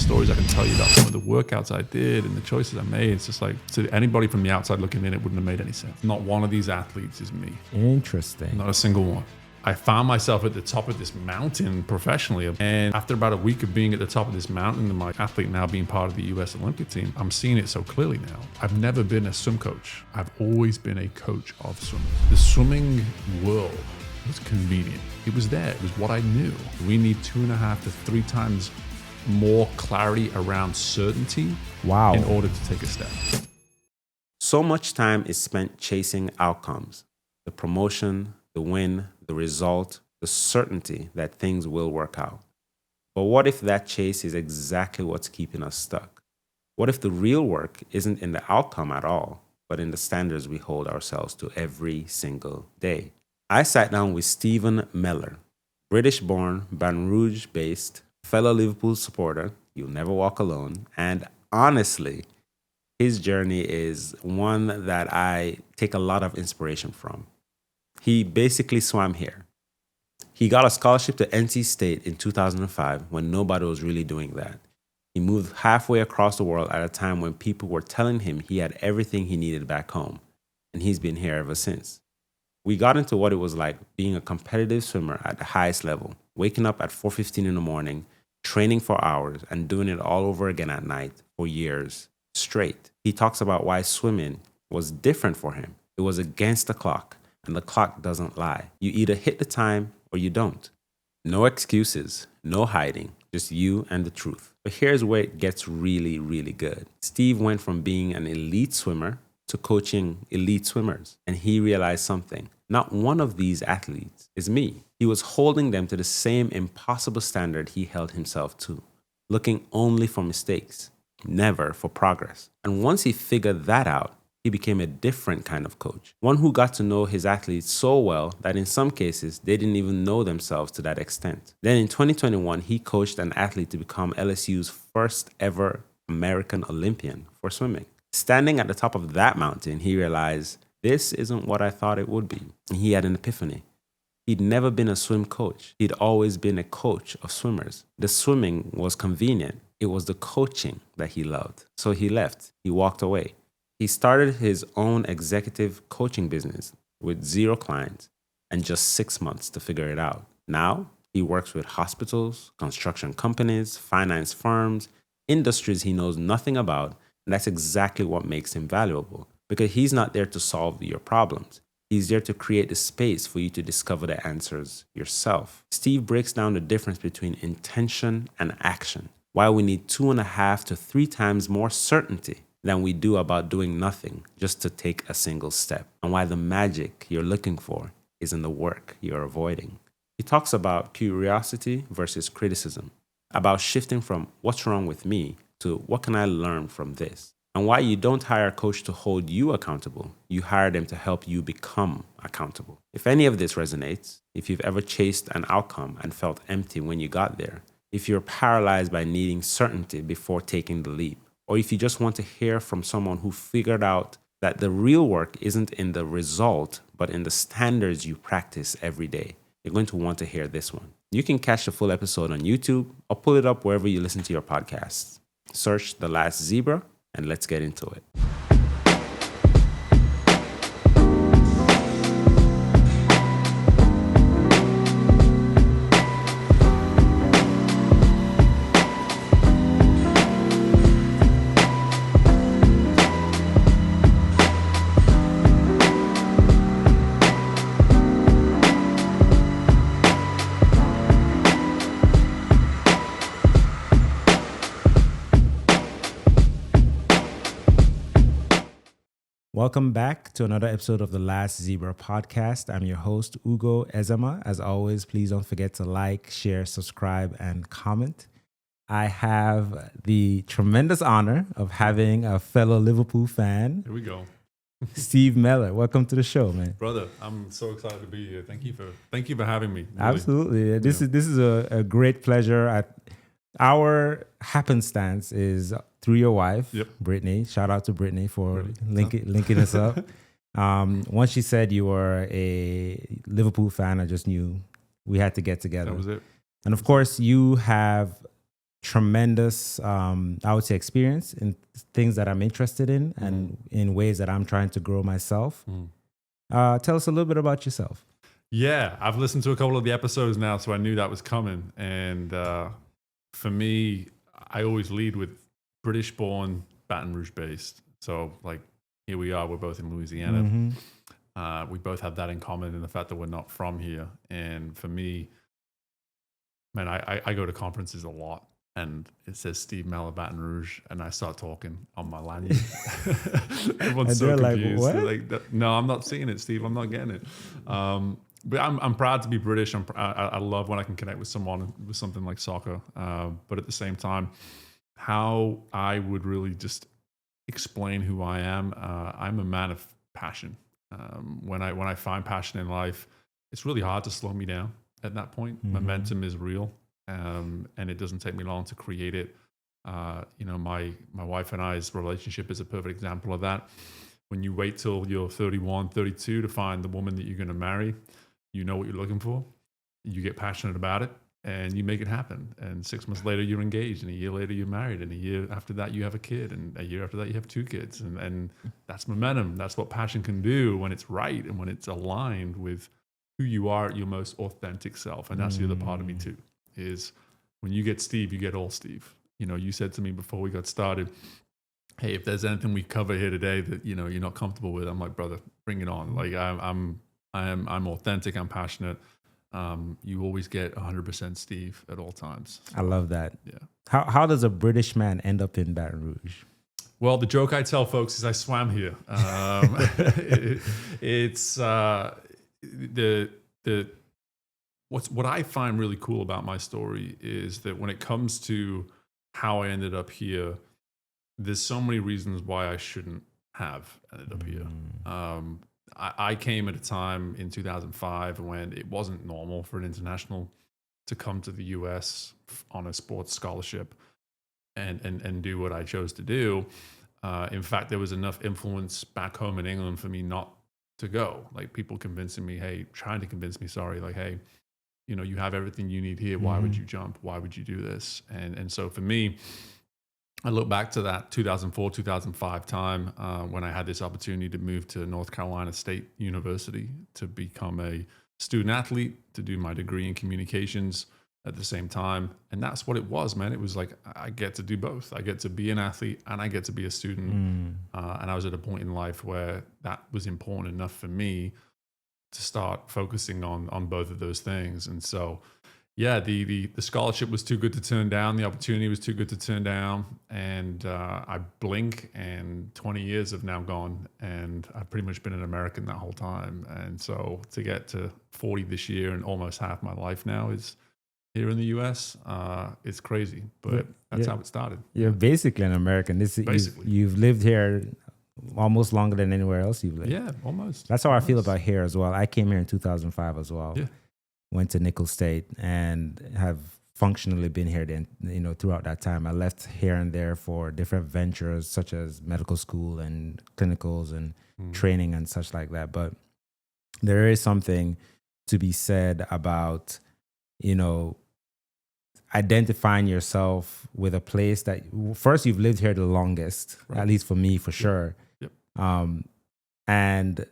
stories I can tell you about some of the workouts I did and the choices I made. It's just like, to anybody from the outside looking in, it wouldn't have made any sense. Not one of these athletes is me. Interesting. Not a single one. I found myself at the top of this mountain professionally. And after about a week of being at the top of this mountain and my athlete now being part of the US Olympic team, I'm seeing it so clearly now. I've never been a swim coach. I've always been a coach of swimmers. The swimming world was convenient. It was there. It was what I knew. We need 2.5 to 3 times more clarity around certainty in order to take a step. So much time is spent chasing outcomes, the promotion, the win, the result, the certainty that things will work out. But what if that chase is exactly what's keeping us stuck? What if the real work isn't in the outcome at all, but in the standards we hold ourselves to every single day? I sat down with Steve Mellor, British-born, Baton Rouge-based, fellow Liverpool supporter, you'll never walk alone, and honestly, his journey is one that I take a lot of inspiration from. He basically swam here. He got a scholarship to NC State in 2005 when nobody was really doing that. He moved halfway across the world at a time when people were telling him he had everything he needed back home, and he's been here ever since. We got into what it was like being a competitive swimmer at the highest level, waking up at 4:15 in the morning, training for hours, and doing it all over again at night for years straight. He talks about why swimming was different for him. It was against the clock, and the clock doesn't lie. You either hit the time or you don't. No excuses, no hiding, just you and the truth. But here's where it gets really, really good. Steve went from being an elite swimmer to coaching elite swimmers, and he realized something. Not one of these athletes is me. He was holding them to the same impossible standard he held himself to, looking only for mistakes, never for progress. And once he figured that out, he became a different kind of coach, one who got to know his athletes so well that in some cases, they didn't even know themselves to that extent. Then in 2021, he coached an athlete to become LSU's first ever American Olympian for swimming. Standing at the top of that mountain, he realized, this isn't what I thought it would be. And he had an epiphany. He'd never been a swim coach. He'd always been a coach of swimmers. The swimming was convenient. It was the coaching that he loved. So he left. He walked away. He started his own executive coaching business with 0 clients and just 6 months to figure it out. Now, he works with hospitals, construction companies, finance firms, industries he knows nothing about, and that's exactly what makes him valuable. Because he's not there to solve your problems. He's there to create the space for you to discover the answers yourself. Steve breaks down the difference between intention and action, why we need 2.5 to 3 times more certainty than we do about doing nothing just to take a single step, and why the magic you're looking for is in the work you're avoiding. He talks about curiosity versus criticism, about shifting from what's wrong with me to what can I learn from this, and why you don't hire a coach to hold you accountable. You hire them to help you become accountable. If any of this resonates, if you've ever chased an outcome and felt empty when you got there, if you're paralyzed by needing certainty before taking the leap, or if you just want to hear from someone who figured out that the real work isn't in the result, but in the standards you practice every day, you're going to want to hear this one. You can catch the full episode on YouTube or pull it up wherever you listen to your podcasts. Search The Last Zebra, and let's get into it. Welcome back to another episode of the Last Zebra podcast. I'm your host, Ugo Ezema. As always, please don't forget to like, share, subscribe, and comment. I have the tremendous honor of having a fellow Liverpool fan. Here we go. Steve Mellor. Welcome to the show, man. Brother, I'm so excited to be here. Thank you for having me. Really. Absolutely. This is a great pleasure. Our happenstance is through your wife, Brittany. Shout out to Brittany for linking us up. Once she said you were a Liverpool fan, I just knew we had to get together. That was it. And of course, you have tremendous, I would say, experience in things that I'm interested in and in ways that I'm trying to grow myself. Tell us a little bit about yourself. Yeah, I've listened to a couple of the episodes now, so I knew that was coming. And for me, I always lead with British-born, Baton Rouge-based. So, like, here we are. We're both in Louisiana. We both have that in common in the fact that we're not from here. And for me, man, I go to conferences a lot. And it says Steve Mellor, Baton Rouge, and I start talking on my lanyard. Everyone's so confused. Like, what? Like, no, I'm not seeing it, Steve. I'm not getting it. But I'm proud to be British. I love when I can connect with someone with something like soccer. But at the same time, how I would really just explain who I am. I'm a man of passion. When I find passion in life, it's really hard to slow me down at that point. Momentum is real. And it doesn't take me long to create it. My wife and I's relationship is a perfect example of that. When you wait till you're 31, 32 to find the woman that you're going to marry, you know what you're looking for. You get passionate about it and you make it happen. And 6 months later, you're engaged. And a year later, you're married. And a year after that, you have a kid. And a year after that, you have 2 kids. And that's momentum. That's what passion can do when it's right and when it's aligned with who you are at your most authentic self. And that's the other part of me too. Is when you get Steve, you get all Steve. You said to me before we got started, hey, if there's anything we cover here today that you're not comfortable with, I'm like, brother, bring it on. Like I'm authentic, I'm passionate. You always get 100% Steve at all times. So, I love that. Yeah. How does a British man end up in Baton Rouge? Well, the joke I tell folks is I swam here. It's what I find really cool about my story is that when it comes to how I ended up here, there's so many reasons why I shouldn't have ended up here. I came at a time in 2005 when it wasn't normal for an international to come to the US on a sports scholarship and do what I chose to do. In fact, there was enough influence back home in England for me not to go. Like people trying to convince me, like, hey, you have everything you need here. Why would you jump? Why would you do this? And so for me, I look back to that 2004, 2005 time when I had this opportunity to move to North Carolina State University to become a student athlete, to do my degree in communications at the same time. And that's what it was, man. It was like, I get to do both. I get to be an athlete and I get to be a student. And I was at a point in life where that was important enough for me to start focusing on both of those things. And so, yeah, the scholarship was too good to turn down. The opportunity was too good to turn down. And I blink and 20 years have now gone. And I've pretty much been an American that whole time. And so to get to 40 this year and almost half my life now is here in the US, it's crazy. But that's how it started. You're basically an American. You've lived here almost longer than anywhere else you've lived. Yeah, almost. That's how I feel about here as well. I came here in 2005 as well. Yeah. Went to Nicholls State and have functionally been here then, throughout that time. I left here and there for different ventures such as medical school and clinicals and training and such like that. But there is something to be said about, identifying yourself with a place that first you've lived here the longest, right. At least for me, for sure. Yep. And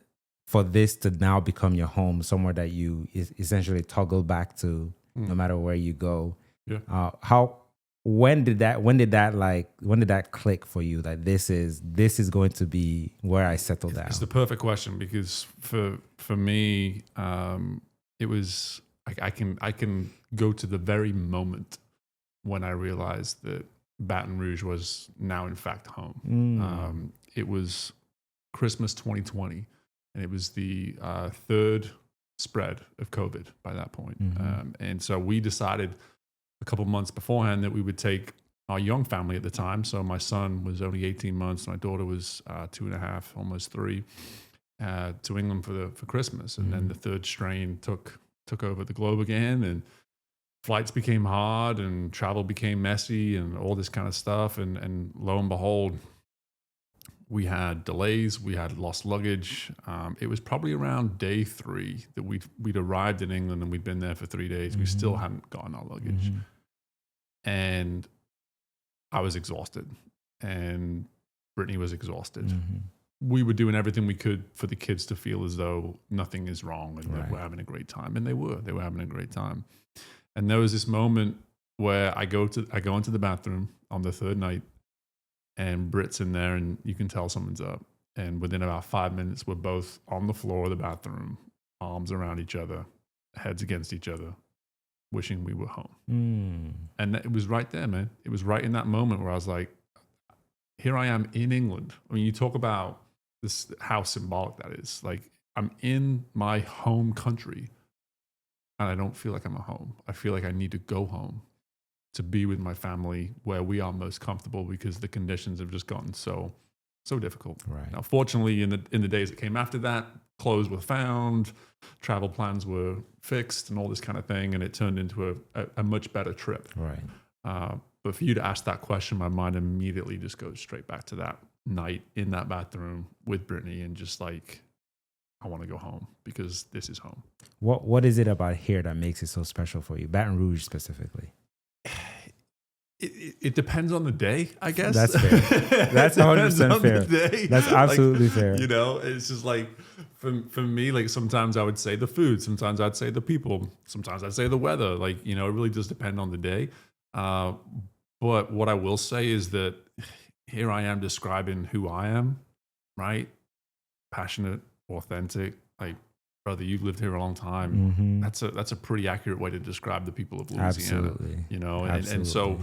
for this to now become your home, somewhere that you essentially toggle back to no matter where you go. Yeah. When did that click for you that this is going to be where I settle down? It's the perfect question because for me, it was I can go to the very moment when I realized that Baton Rouge was now in fact home. It was Christmas 2020, and it was the third spread of COVID by that point. And so we decided a couple months beforehand that we would take our young family at the time. So my son was only 18 months, my daughter was 2.5, almost 3, to England for Christmas. And then the third strain took over the globe again, and flights became hard and travel became messy and all this kind of stuff. And lo and behold, we had delays, we had lost luggage. It was probably around day 3 that we'd arrived in England and we'd been there for 3 days. We still hadn't gotten our luggage. And I was exhausted and Brittany was exhausted. Mm-hmm. We were doing everything we could for the kids to feel as though nothing is wrong and that we're having a great time. And they were having a great time. And there was this moment where I go into the bathroom on the third night and Britt's in there and you can tell someone's up. And within about 5 minutes, we're both on the floor of the bathroom, arms around each other, heads against each other, wishing we were home. And it was right there, man. It was right in that moment where I was like, here I am in England. I mean, you talk about this, how symbolic that is. Like, I'm in my home country and I don't feel like I'm at home. I feel like I need to go home to be with my family where we are most comfortable because the conditions have just gotten so difficult. Right. Now, fortunately, in the days that came after that, clothes were found, travel plans were fixed, and all this kind of thing, and it turned into a much better trip. Right. But for you to ask that question, my mind immediately just goes straight back to that night in that bathroom with Brittany, and just like, I want to go home because this is home. What is it about here that makes it so special for you? Baton Rouge specifically. It depends on the day, I guess. That's fair. That's 100% fair. That's absolutely fair. You know, it's just like, for me, like sometimes I would say the food, sometimes I'd say the people, sometimes I'd say the weather. Like, you know, it really does depend on the day. But what I will say is that here I am describing who I am, right? Passionate, authentic. Like, brother, you've lived here a long time. Mm-hmm. That's a pretty accurate way to describe the people of Louisiana. Absolutely. You know, Absolutely. and so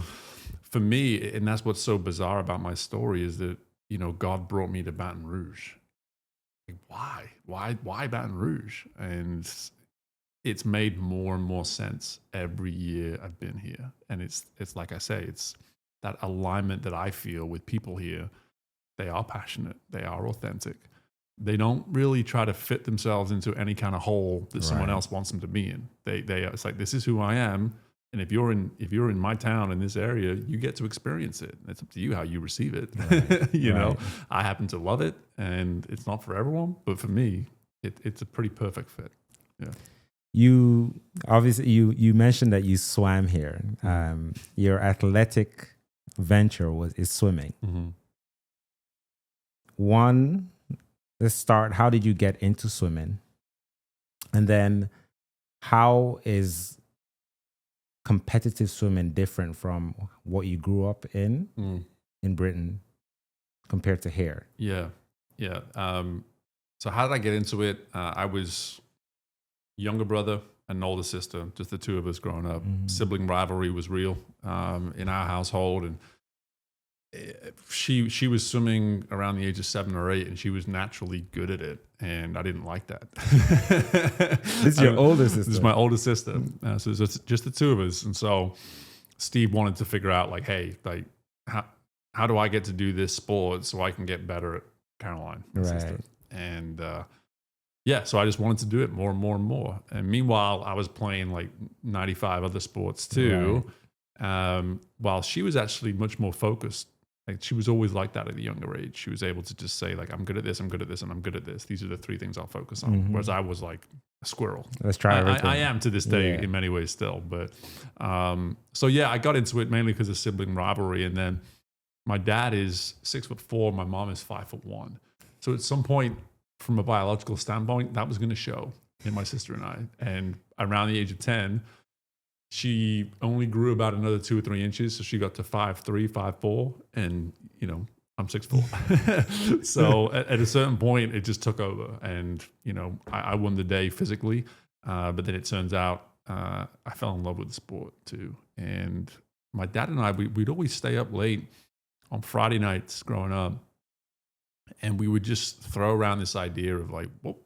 for me, and that's what's so bizarre about my story, is that, you know, God brought me to Baton Rouge. Like, why Baton Rouge? And it's made more and more sense every year I've been here. And it's like I say, it's that alignment that I feel with people here. They are passionate. They are authentic. They don't really try to fit themselves into any kind of hole that someone else wants them to be in. It's like, this is who I am. And if you're in my town, in this area, you get to experience it. It's up to you how you receive it. Right. You know, I happen to love it, and it's not for everyone, but for me, it's a pretty perfect fit. Yeah. You obviously you mentioned that you swam here. Your athletic venture is swimming. Mm-hmm. Let's start. How did you get into swimming? And then how is competitive swimming different from what you grew up in Britain compared to here? Yeah. So how did I get into it? I was younger brother and an older sister, just the two of us growing up. Mm-hmm. Sibling rivalry was real in our household, and she was swimming around the age of 7 or 8, and she was naturally good at it, and I didn't like that. This is your older sister? This is my older sister. So it's just the two of us. And so Steve wanted to figure out, like, hey, like, how do I get to do this sport so I can get better at Caroline, my sister? And so I just wanted to do it more and more and more. And meanwhile, I was playing like 95 other sports too. While she was actually much more focused. Like, she was always like that at a younger age. She was able to just say, like, I'm good at this, I'm good at this, and I'm good at this. These are the 3 things I'll focus on. Mm-hmm. Whereas I was like a squirrel. Let's try everything. I am to this day in many ways still. But so I got into it mainly because of sibling rivalry. And then my dad is 6'4", my mom is 5'1". So at some point, from a biological standpoint, that was going to show in my sister and I. And around the age of 10, she only grew about another 2 or 3 inches. So she got to 5'3", 5'4", and, you know, I'm 6'4". So at a certain point, it just took over. And, you know, I won the day physically. But then it turns out I fell in love with the sport too. And my dad and I, we'd always stay up late on Friday nights growing up. And we would just throw around this idea of like, well,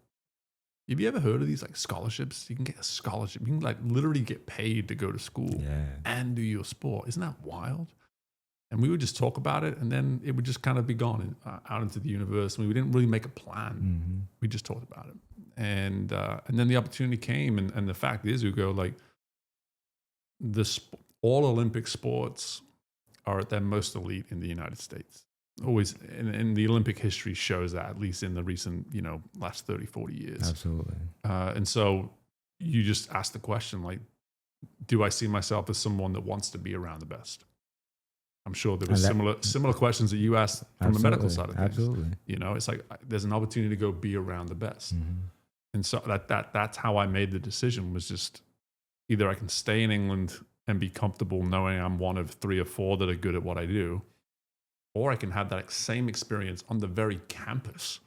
have you ever heard of these like scholarships? You can get a scholarship. You can like literally get paid to go to school and do your sport. Isn't that wild? And we would just talk about it, and then it would just kind of be gone out into the universe. We didn't really make a plan. Mm-hmm. We just talked about it. And then the opportunity came. And the fact is, Hugo, like all Olympic sports are at their most elite in the United States. Always, and the Olympic history shows that, at least in the recent, you know, last 30, 40 years. Absolutely. And so you just ask the question, like, do I see myself as someone that wants to be around the best? I'm sure there were similar questions that you asked from a medical side of things. Absolutely. You know, it's like there's an opportunity to go be around the best. And so that's how I made the decision, was just either I can stay in England and be comfortable knowing I'm one of 3 or 4 that are good at what I do, or I can have that same experience on the very campus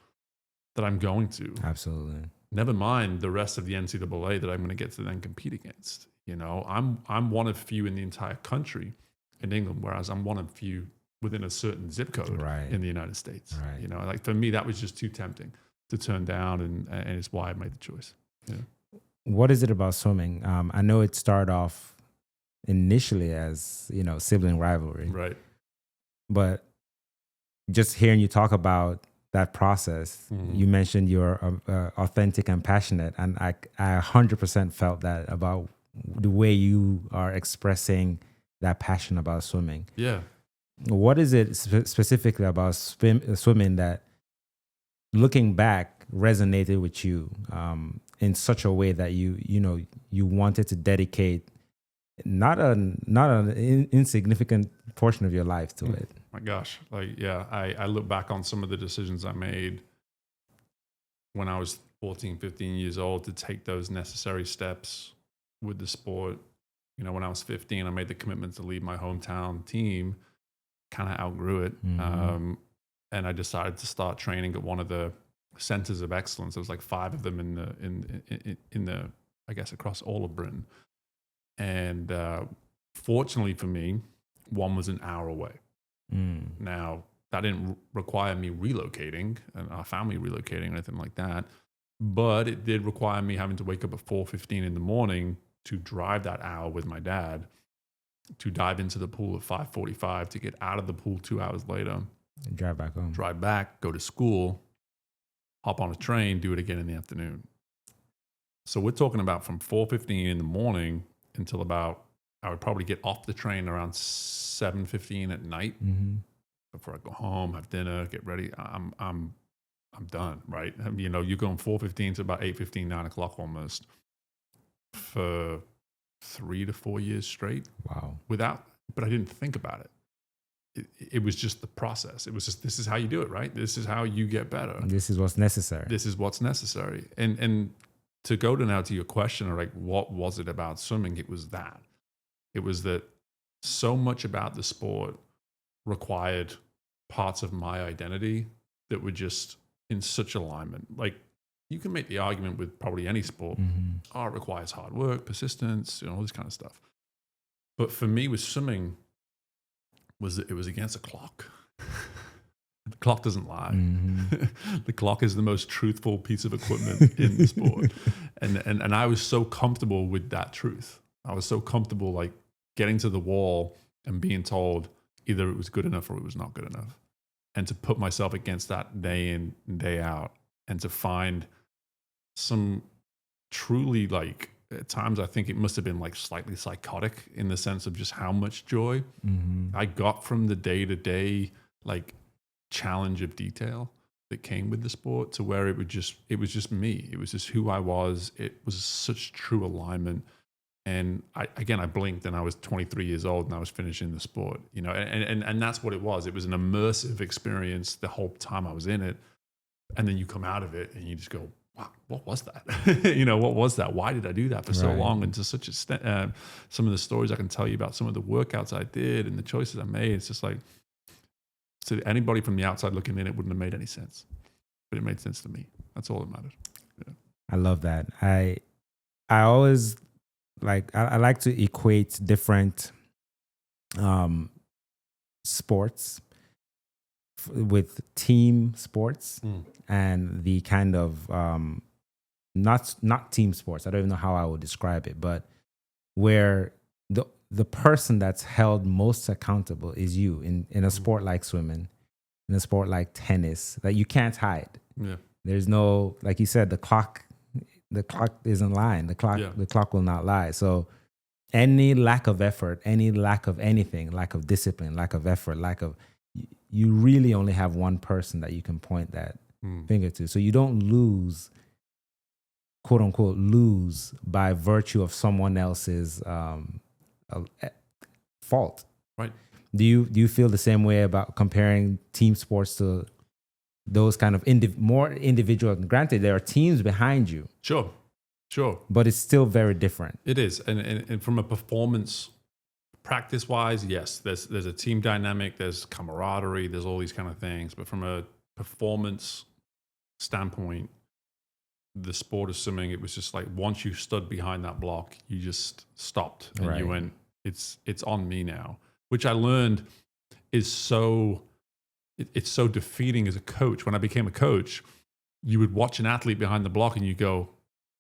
that I'm going to. Absolutely. Never mind the rest of the NCAA that I'm going to get to then compete against. You know, I'm one of few in the entire country in England, whereas I'm one of few within a certain zip code in the United States. Right. You know, like for me, that was just too tempting to turn down, and it's why I made the choice. Yeah. What is it about swimming? I know it started off initially as, you know, sibling rivalry. Right. But just hearing you talk about that process, you mentioned you're authentic and passionate, and I 100% felt that about the way you are expressing that passion about swimming. Yeah. What is it specifically about swimming that, looking back, resonated with you in such a way that you wanted to dedicate not an insignificant portion of your life to it? My gosh. Like, yeah, I look back on some of the decisions I made when I was 14, 15 years old to take those necessary steps with the sport. You know, when I was 15, I made the commitment to leave my hometown team, kind of outgrew it. And I decided to start training at one of the centers of excellence. There was like 5 of them in the I guess across all of Britain. And fortunately for me, one was an hour away. Now, that didn't require me relocating and our family relocating or anything like that, but it did require me having to wake up at 4:15 in the morning to drive that hour with my dad, to dive into the pool at 5:45, to get out of the pool 2 hours later, and drive back home, drive back, go to school, hop on a train, do it again in the afternoon. So we're talking about from 4:15 in the morning until about, I would probably get off the train around 7:15 at night before I go home, have dinner, get ready. I'm done, right? You know, you're going 4:15 to about 8:15, 9 o'clock almost for 3 to 4 years straight. Wow. But I didn't think about it. It was just the process. It was just, this is how you do it, right? This is how you get better. And this is what's necessary. This is what's necessary. And to go to your question, or like, what was it about swimming? It was that. It was that so much about the sport required parts of my identity that were just in such alignment. Like, you can make the argument with probably any sport. Oh, it requires hard work, persistence, all this kind of stuff. But for me with swimming, it was against a clock. The clock doesn't lie. The clock is the most truthful piece of equipment in the sport. And I was so comfortable with that truth. I was so comfortable like getting to the wall and being told either it was good enough or it was not good enough. And to put myself against that day in and day out, and to find some truly, like, at times I think it must have been like slightly psychotic in the sense of just how much joy I got from the day-to-day like challenge of detail that came with the sport, to where it was just me. It was just who I was. It was such true alignment. And I blinked and I was 23 years old and I was finishing the sport, and that's what it was. It was an immersive experience the whole time I was in it. And then you come out of it and you just go, wow, what was that? What was that? Why did I do that for so long? And to such extent, some of the stories I can tell you about some of the workouts I did and the choices I made, it's just like, to anybody from the outside looking in, it wouldn't have made any sense, but it made sense to me. That's all that mattered. Yeah. I love that. I always I like to equate different sports with team sports and the kind of not team sports. I don't even know how I would describe it, but where the person that's held most accountable is you in a sport like swimming, in a sport like tennis, that you can't hide. Yeah. There's no, like you said, the clock isn't lying. The clock will not lie. So any lack of effort, any lack of anything, lack of discipline, lack of effort, you really only have one person that you can point that finger to. So you don't lose, quote unquote, lose by virtue of someone else's fault. Right. Do you feel the same way about comparing team sports to those kind of more individual? Granted, there are teams behind you. Sure. But it's still very different. It is. And from a performance practice-wise, yes, there's a team dynamic, there's camaraderie, there's all these kind of things. But from a performance standpoint, the sport of swimming, it was just like once you stood behind that block, you just stopped and you went, it's on me now, which I learned is it's so defeating as a coach. When I became a coach, you would watch an athlete behind the block and you go,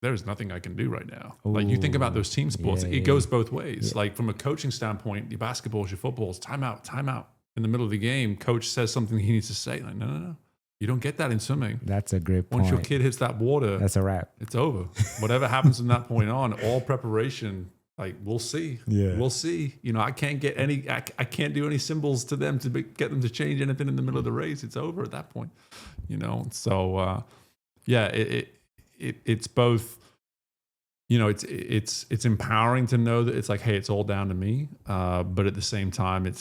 there is nothing I can do right now. Ooh, like you think about those team sports, it goes both ways. Yeah. Like from a coaching standpoint, your basketballs, your footballs, timeout. In the middle of the game, coach says something he needs to say. Like, no. You don't get that in swimming. That's a great point. Once your kid hits that water, that's a wrap. It's over. Whatever happens from that point on, all preparation, like we'll see. Yeah. We'll see. I can't get I can't do any symbols to them to get them to change anything in the middle of the race. It's over at that point. So it's both. It's empowering to know that it's like, hey, it's all down to me. But at the same time,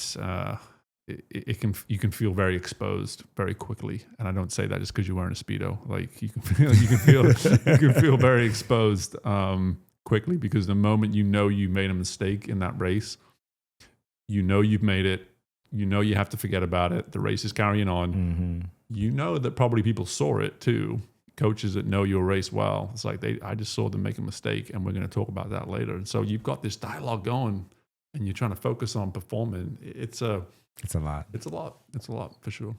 you can feel very exposed very quickly. And I don't say that just because you're wearing a Speedo. Like you can feel very exposed quickly, because the moment you made a mistake in that race, you've made it. You have to forget about it. The race is carrying on. Mm-hmm. That probably people saw it too. Coaches that know your race well, it's like I just saw them make a mistake, and we're going to talk about that later. And so you've got this dialogue going, and you're trying to focus on performing. It's a lot. It's a lot for sure.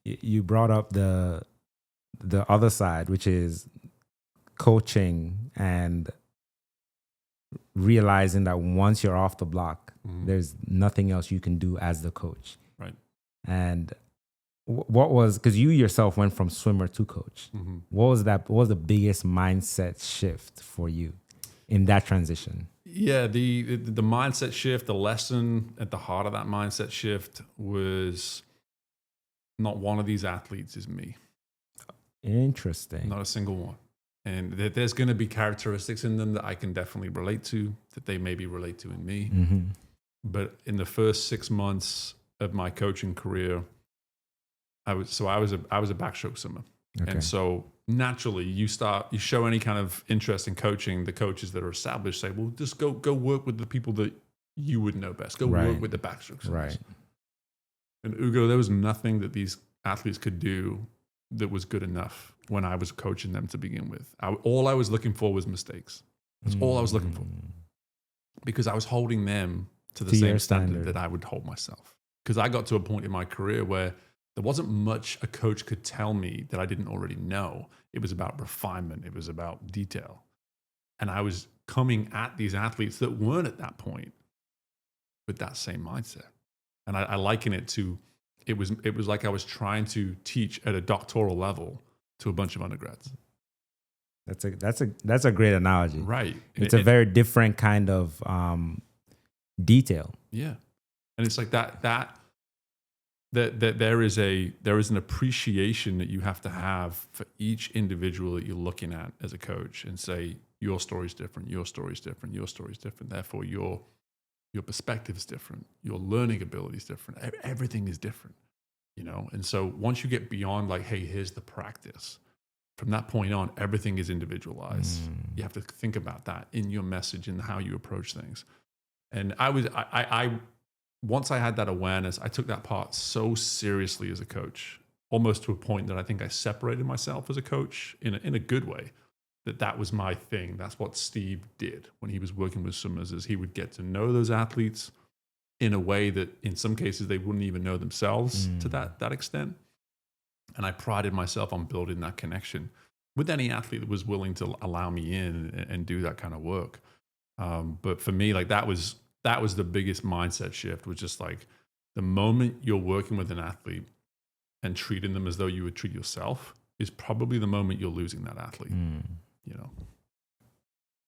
You brought up the other side, which is coaching and realizing that once you're off the block, there's nothing else you can do as the coach. Right. And what was, because you yourself went from swimmer to coach. Mm-hmm. What was the biggest mindset shift for you in that transition? Yeah, the mindset shift, the lesson at the heart of that mindset shift was not one of these athletes is me. Interesting. Not a single one. And that there's going to be characteristics in them that I can definitely relate to, that they maybe relate to in me. Mm-hmm. But in the first 6 months of my coaching career, I was a backstroke swimmer. Okay. And so naturally you show any kind of interest in coaching, the coaches that are established say, well, just go work with the people that you would know best. Go work with the backstroke swimmers. Right. And Ugo, there was nothing that these athletes could do that was good enough when I was coaching them to begin with. All I was looking for was mistakes. That's all I was looking for. Because I was holding them to the same standard that I would hold myself. Because I got to a point in my career where there wasn't much a coach could tell me that I didn't already know. It was about refinement. It was about detail. And I was coming at these athletes that weren't at that point with that same mindset. And I liken it to, it was like I was trying to teach at a doctoral level to a bunch of undergrads. That's a great analogy. Right. It's a very different kind of detail. Yeah. And it's like that there is an appreciation that you have to have for each individual that you're looking at as a coach, and say, your story's different, your story's different, your story's different. Therefore, your perspective is different. Your learning ability is different. Everything is different, And so once you get beyond like, hey, here's the practice, from that point on, everything is individualized. You have to think about that in your message and how you approach things. And I once I had that awareness, I took that part so seriously as a coach, almost to a point that I think I separated myself as a coach in a good way. That was my thing. That's what Steve did when he was working with swimmers, is he would get to know those athletes in a way that in some cases they wouldn't even know themselves to that extent. And I prided myself on building that connection with any athlete that was willing to allow me in and do that kind of work. But for me, like that was the biggest mindset shift, was just like the moment you're working with an athlete and treating them as though you would treat yourself is probably the moment you're losing that athlete.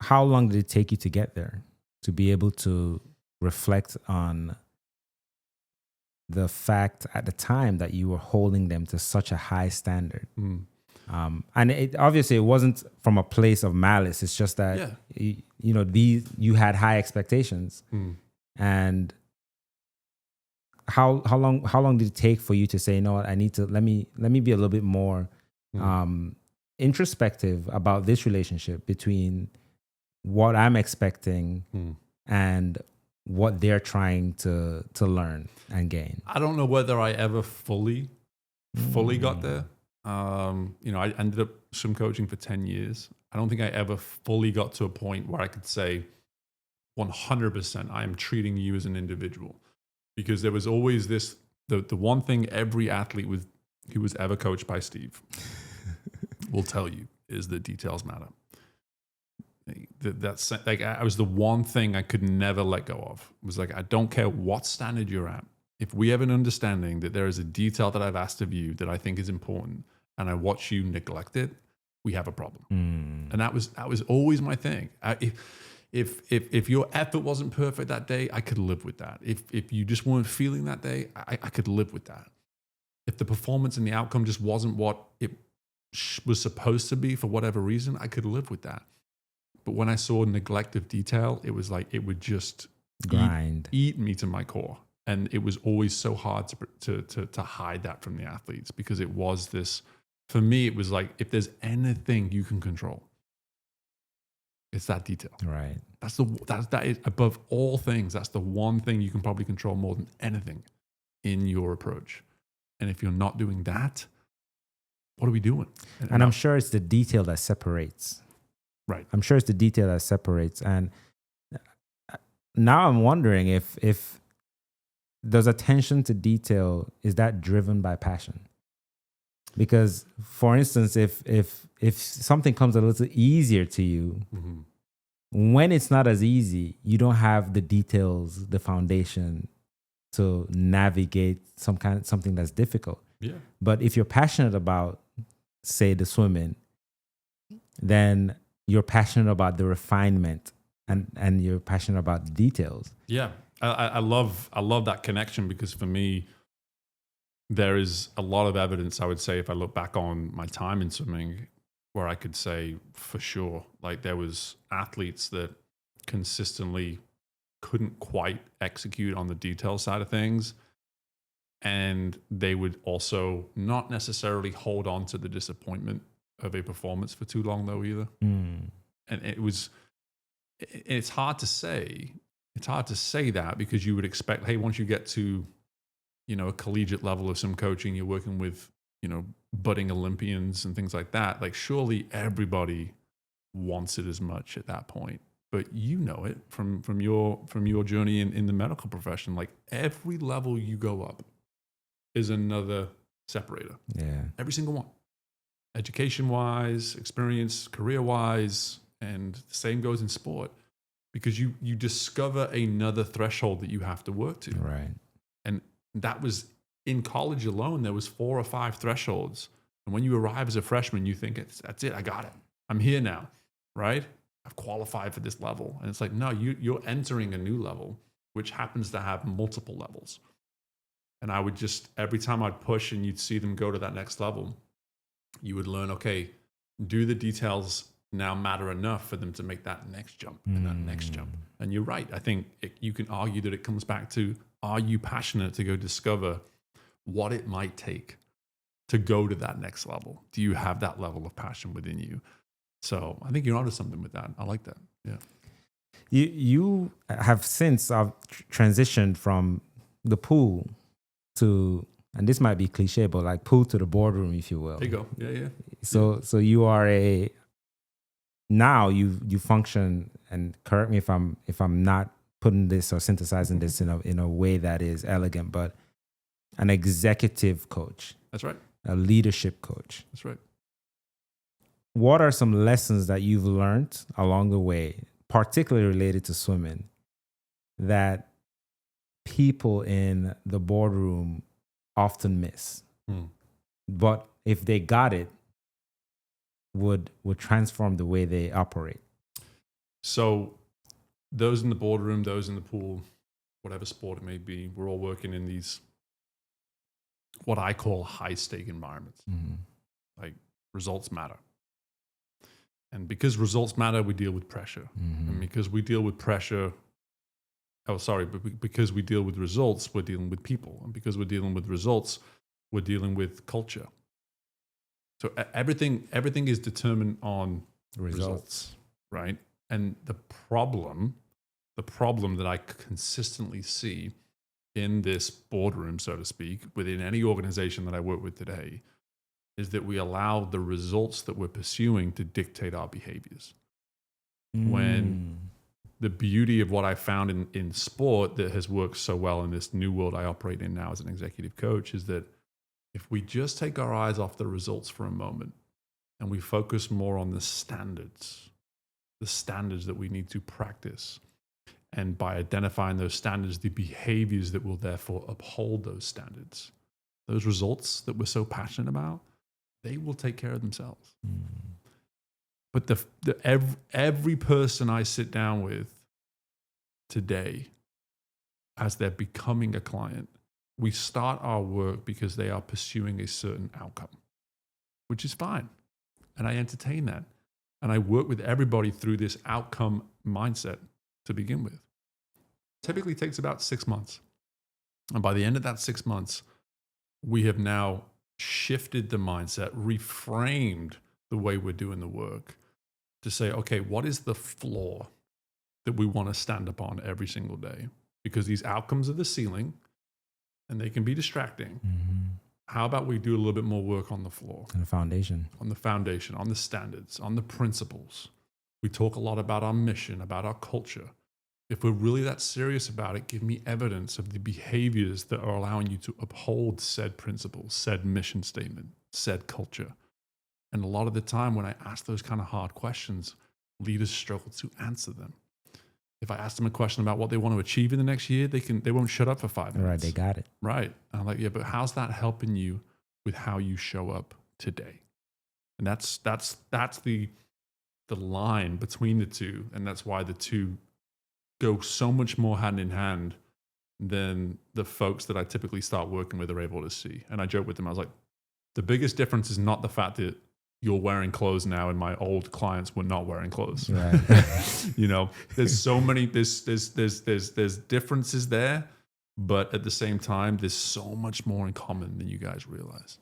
How long did it take you to get there, to be able to reflect on the fact at the time that you were holding them to such a high standard? And obviously it wasn't from a place of malice. It's just that, you had high expectations. And how long did it take for you to say, you know what, I need to let me be a little bit more introspective about this relationship between what I'm expecting and what they're trying to learn and gain? I don't know whether I ever fully got there. I ended up swim coaching for 10 years. I don't think I ever fully got to a point where I could say 100% I am treating you as an individual, because there was always this, the one thing every athlete who was ever coached by Steve will tell you is that details matter. That's like, I was the one thing I could never let go of. It was like, I don't care what standard you're at. If we have an understanding that there is a detail that I've asked of you that I think is important, and I watch you neglect it, we have a problem. And that was always my thing. If your effort wasn't perfect that day, I could live with that. If you just weren't feeling that day, I could live with that. If the performance and the outcome just wasn't what it was supposed to be for whatever reason, I could live with that. But when I saw neglect of detail, it was like it would just eat me to my core. And it was always so hard to hide that from the athletes, because it was this, for me, it was like, if there's anything you can control, it's that detail. Right. That is above all things. That's the one thing you can probably control more than anything in your approach. And if you're not doing that, what are we doing? And I'm sure it's the detail that separates. Right. I'm sure it's the detail that separates. And now I'm wondering if there's attention to detail, is that driven by passion? Because, for instance, if something comes a little easier to you, when it's not as easy, you don't have the details, the foundation to navigate something that's difficult. Yeah. But if you're passionate about, say, the swimming, then you're passionate about the refinement and you're passionate about the details. Yeah. I love that connection, because for me, there is a lot of evidence, I would say, if I look back on my time in swimming, where I could say for sure, like, there was athletes that consistently couldn't quite execute on the detail side of things. And they would also not necessarily hold on to the disappointment of a performance for too long, though, either. And it's hard to say. It's hard to say that, because you would expect, hey, once you get to, a collegiate level of some coaching, you're working with, budding Olympians and things like that. Like, surely everybody wants it as much at that point. But you know it from your journey in the medical profession. Like, every level you go up is another separator. Yeah. Every single one. Education-wise, experience, career-wise, and the same goes in sport. Because you discover another threshold that you have to work to. Right. And that was in college alone, there was 4 or 5 thresholds. And when you arrive as a freshman, you think, that's it, I got it. I'm here now, right? I've qualified for this level. And it's like, no, you're entering a new level, which happens to have multiple levels. And I would just, every time I'd push and you'd see them go to that next level, you would learn, okay, do the details now matter enough for them to make that next jump and that next jump? And you're right. I think you can argue that it comes back to, are you passionate to go discover what it might take to go to that next level? Do you have that level of passion within you? So I think you're onto something with that. I like that. Yeah. You have since transitioned from the pool to, and this might be cliche, but like pool to the boardroom, if you will. There you go. Yeah. So you are now you function, and correct me if I'm not putting this or synthesizing this in a way that is elegant, but an executive coach. That's right. A leadership coach. That's right. What are some lessons that you've learned along the way, particularly related to swimming, that people in the boardroom often miss? But if they got it, would transform the way they operate? So those in the boardroom, those in the pool, whatever sport it may be, we're all working in these, what I call high-stake environments. Like, results matter. And because results matter, we deal with pressure. And because we deal with pressure, because we deal with results, we're dealing with people. And because we're dealing with results, we're dealing with culture. So everything is determined on results, right? And the problem that I consistently see in this boardroom, so to speak, within any organization that I work with today, is that we allow the results that we're pursuing to dictate our behaviors. When the beauty of what I found in sport that has worked so well in this new world I operate in now as an executive coach is that if we just take our eyes off the results for a moment and we focus more on the standards that we need to practice, and by identifying those standards, the behaviors that will therefore uphold those standards, those results that we're so passionate about, they will take care of themselves. But every person I sit down with today, as they're becoming a client, we start our work because they are pursuing a certain outcome, which is fine. And I entertain that. And I work with everybody through this outcome mindset to begin with. Typically takes about 6 months. And by the end of that 6 months, we have now shifted the mindset, reframed the way we're doing the work to say, okay, what is the floor that we want to stand upon every single day? Because these outcomes are the ceiling and they can be distracting. How about we do a little bit more work on the floor? And the foundation. On the foundation, on the standards, on the principles. We talk a lot about our mission, about our culture. If we're really that serious about it, give me evidence of the behaviors that are allowing you to uphold said principles, said mission statement, said culture. And a lot of the time when I ask those kind of hard questions, leaders struggle to answer them. If I ask them a question about what they want to achieve in the next year, they won't shut up for 5 minutes. Right, they got it. Right. And I'm like, yeah, but how's that helping you with how you show up today? And that's the line between the two. And that's why the two go so much more hand in hand than the folks that I typically start working with are able to see. And I joke with them, I was like, the biggest difference is not the fact that you're wearing clothes now and my old clients were not wearing clothes. Right. You know, there's so many, there's differences there, but at the same time, there's so much more in common than you guys realize.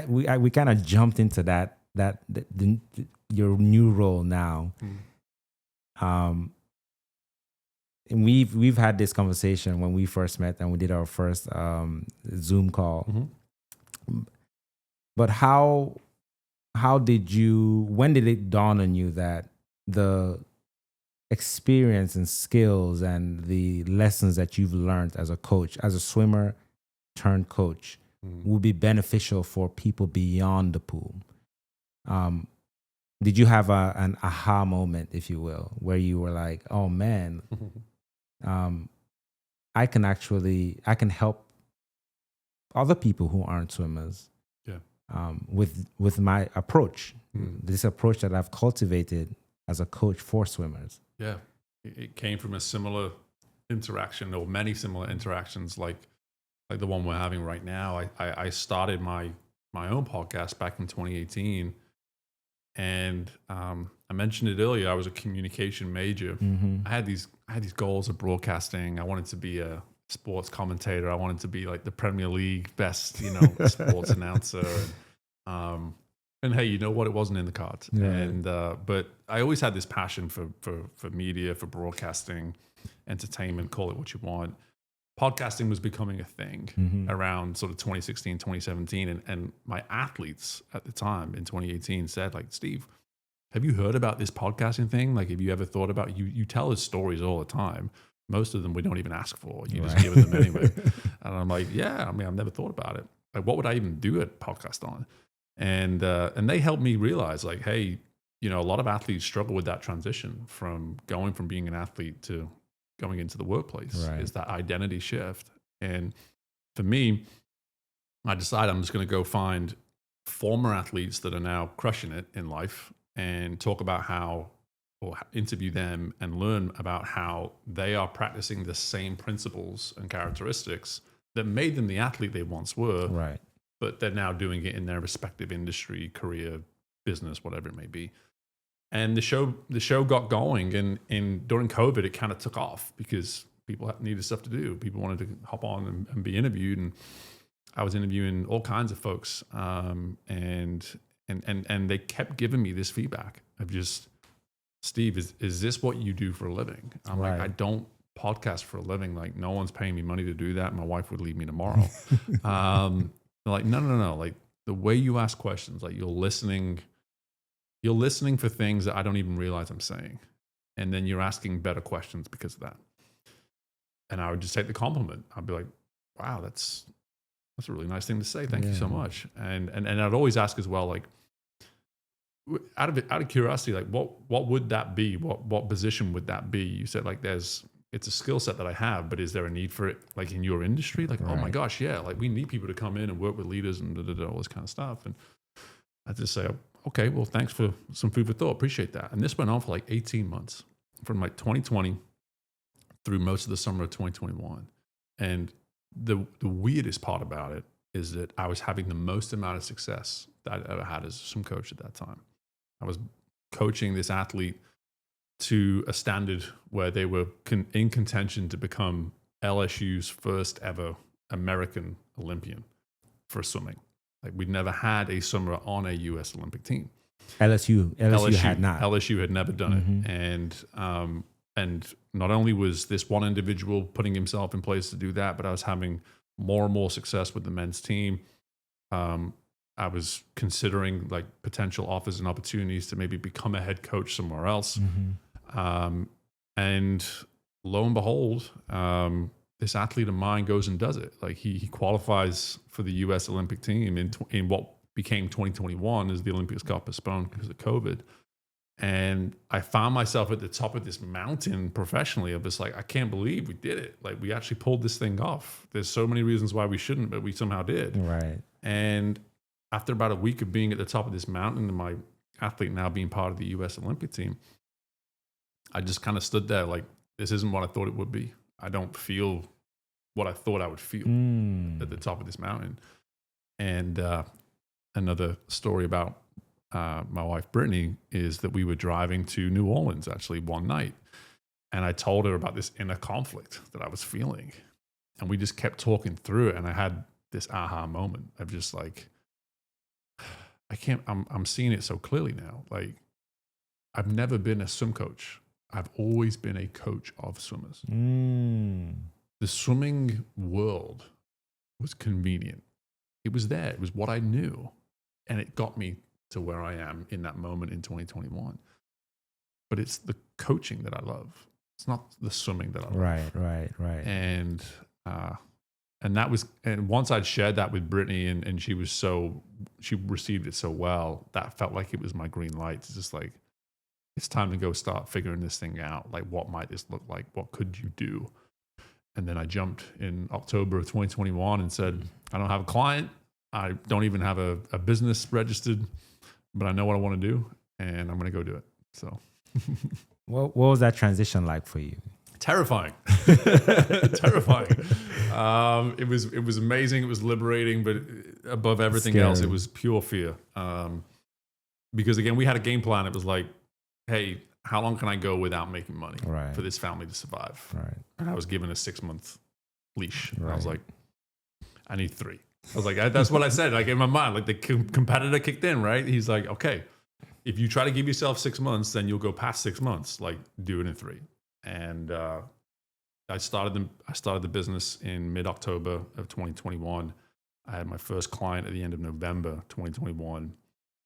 We kind of jumped into that your new role now. And we've had this conversation when we first met and we did our first Zoom call. But when did it dawn on you that the experience and skills and the lessons that you've learned as a coach, as a swimmer turned coach, will be beneficial for people beyond the pool? Did you have an aha moment, if you will, where you were like, oh man, I can help other people who aren't swimmers with my approach, this approach that I've cultivated as a coach for swimmers? Yeah, it came from a similar interaction, or many similar interactions like the one we're having right now. I started my own podcast back in 2018. And I mentioned it earlier. I was a communication major. I had these goals of broadcasting. I wanted to be a sports commentator. I wanted to be like the Premier League best, sports announcer. And hey, you know what? It wasn't in the cards. Yeah. And but I always had this passion for media, for broadcasting, entertainment. Call it what you want. Podcasting was becoming a thing around sort of 2016, 2017. And my athletes at the time in 2018 said, like, Steve, have you heard about this podcasting thing? Like, have you ever thought about, you tell us stories all the time. Most of them we don't even ask for. You just give them anyway. And I'm like, yeah, I mean, I've never thought about it. Like, what would I even do a podcast on? And they helped me realize, like, hey, a lot of athletes struggle with that transition from going from being an athlete to going into the workplace. Is that identity shift. And for me, I decided I'm just going to go find former athletes that are now crushing it in life and talk about or interview them and learn about how they are practicing the same principles and characteristics that made them the athlete they once were, but they're now doing it in their respective industry, career, business, whatever it may be. And the show got going, and during COVID, it kind of took off because people needed stuff to do. People wanted to hop on and be interviewed, and I was interviewing all kinds of folks, and they kept giving me this feedback of just, Steve, is this what you do for a living? I'm like, I don't podcast for a living. Like, no one's paying me money to do that. My wife would leave me tomorrow. They're like, no. Like, the way you ask questions, like you're listening for things that I don't even realize I'm saying. And then you're asking better questions because of that. And I would just take the compliment. I'd be like, wow, that's a really nice thing to say. Thank you so much. And I'd always ask as well, like, out of curiosity, like what would that be? What position would that be? You said like it's a skill set that I have, but is there a need for it like in your industry? Like, oh my gosh, yeah, like we need people to come in and work with leaders and all this kind of stuff. And I just say, okay, well, thanks for some food for thought. Appreciate that. And this went on for like 18 months, from like 2020 through most of the summer of 2021. And the weirdest part about it is that I was having the most amount of success that I'd ever had as a swim coach at that time. I was coaching this athlete to a standard where they were in contention to become LSU's first ever American Olympian for swimming. Like, we'd never had a swimmer on a U.S. Olympic team. LSU had not. LSU had never done it. And not only was this one individual putting himself in place to do that, but I was having more and more success with the men's team. I was considering like potential offers and opportunities to maybe become a head coach somewhere else. And lo and behold, this athlete of mine goes and does it. Like he qualifies for the U.S. Olympic team in what became 2021 as the Olympics got postponed because of COVID. And I found myself at the top of this mountain professionally of this, like, I can't believe we did it. Like, we actually pulled this thing off. There's so many reasons why we shouldn't, but we somehow did. Right. And after about a week of being at the top of this mountain and my athlete now being part of the U.S. Olympic team, I just kind of stood there like, this isn't what I thought it would be. I don't feel what I thought I would feel at the top of this mountain. And another story about my wife, Brittany, is that we were driving to New Orleans actually one night. And I told her about this inner conflict that I was feeling. And we just kept talking through it. And I had this aha moment of just like, I'm seeing it so clearly now. Like, I've never been a swim coach. I've always been a coach of swimmers. The swimming world was convenient. It was there. It was what I knew. And it got me to where I am in that moment in 2021. But it's the coaching that I love. It's not the swimming that I love. Right. And that was, and once I'd shared that with Brittany and she received it so well, that felt like it was my green light. It's just like, it's time to go start figuring this thing out. Like, what might this look like? What could you do? And then I jumped in October of 2021 and said, I don't have a client. I don't even have a business registered, but I know what I want to do and I'm going to go do it. So what was that transition like for you? Terrifying. Terrifying. It was amazing. It was liberating, but above everything else, it was pure fear. Because again, we had a game plan. It was like, hey, how long can I go without making money for this family to survive? Right. And I was given a 6-month leash. And I was like, I need 3. I was like, that's what I said. Like, in my mind, like the competitor kicked in, right? He's like, okay, if you try to give yourself 6 months, then you'll go past 6 months. Like, do it in 3. And I started the business in mid-October of 2021. I had my first client at the end of November 2021.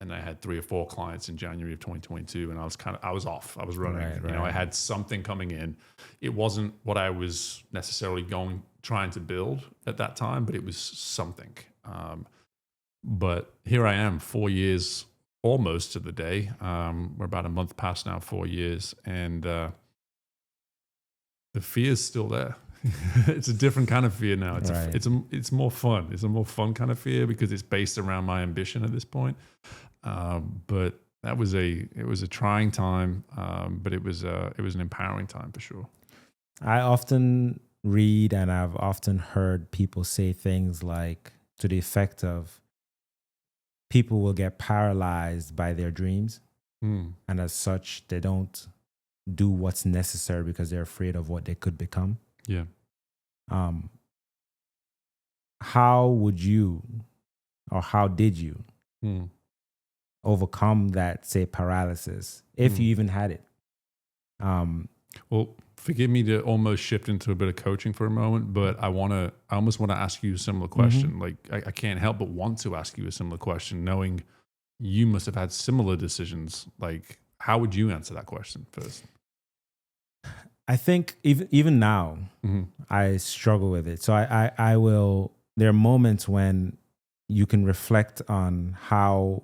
And I had 3 or 4 clients in January of 2022, and I was off. I was running. You know, I had something coming in. It wasn't what I was necessarily trying to build at that time, but it was something. But here I am, 4 years almost to the day. We're about a month past now, 4 years, and the fear is still there. It's a different kind of fear now. It's more fun. It's a more fun kind of fear because it's based around my ambition at this point. But it was a trying time, but it was an empowering time for sure. I often read and I've often heard people say things like to the effect of people will get paralyzed by their dreams Mm. And as such, they don't do what's necessary because they're afraid of what they could become. Yeah. How would you, or how did you Mm. overcome that, say, paralysis, if you even had it? Well, forgive me to almost shift into a bit of coaching for a moment, but I almost want to ask you a similar question. Like I can't help but want to ask you a similar question, knowing you must have had similar decisions. Like, how would you answer that question first? I think even now, I struggle with it. So I will, there are moments when you can reflect on how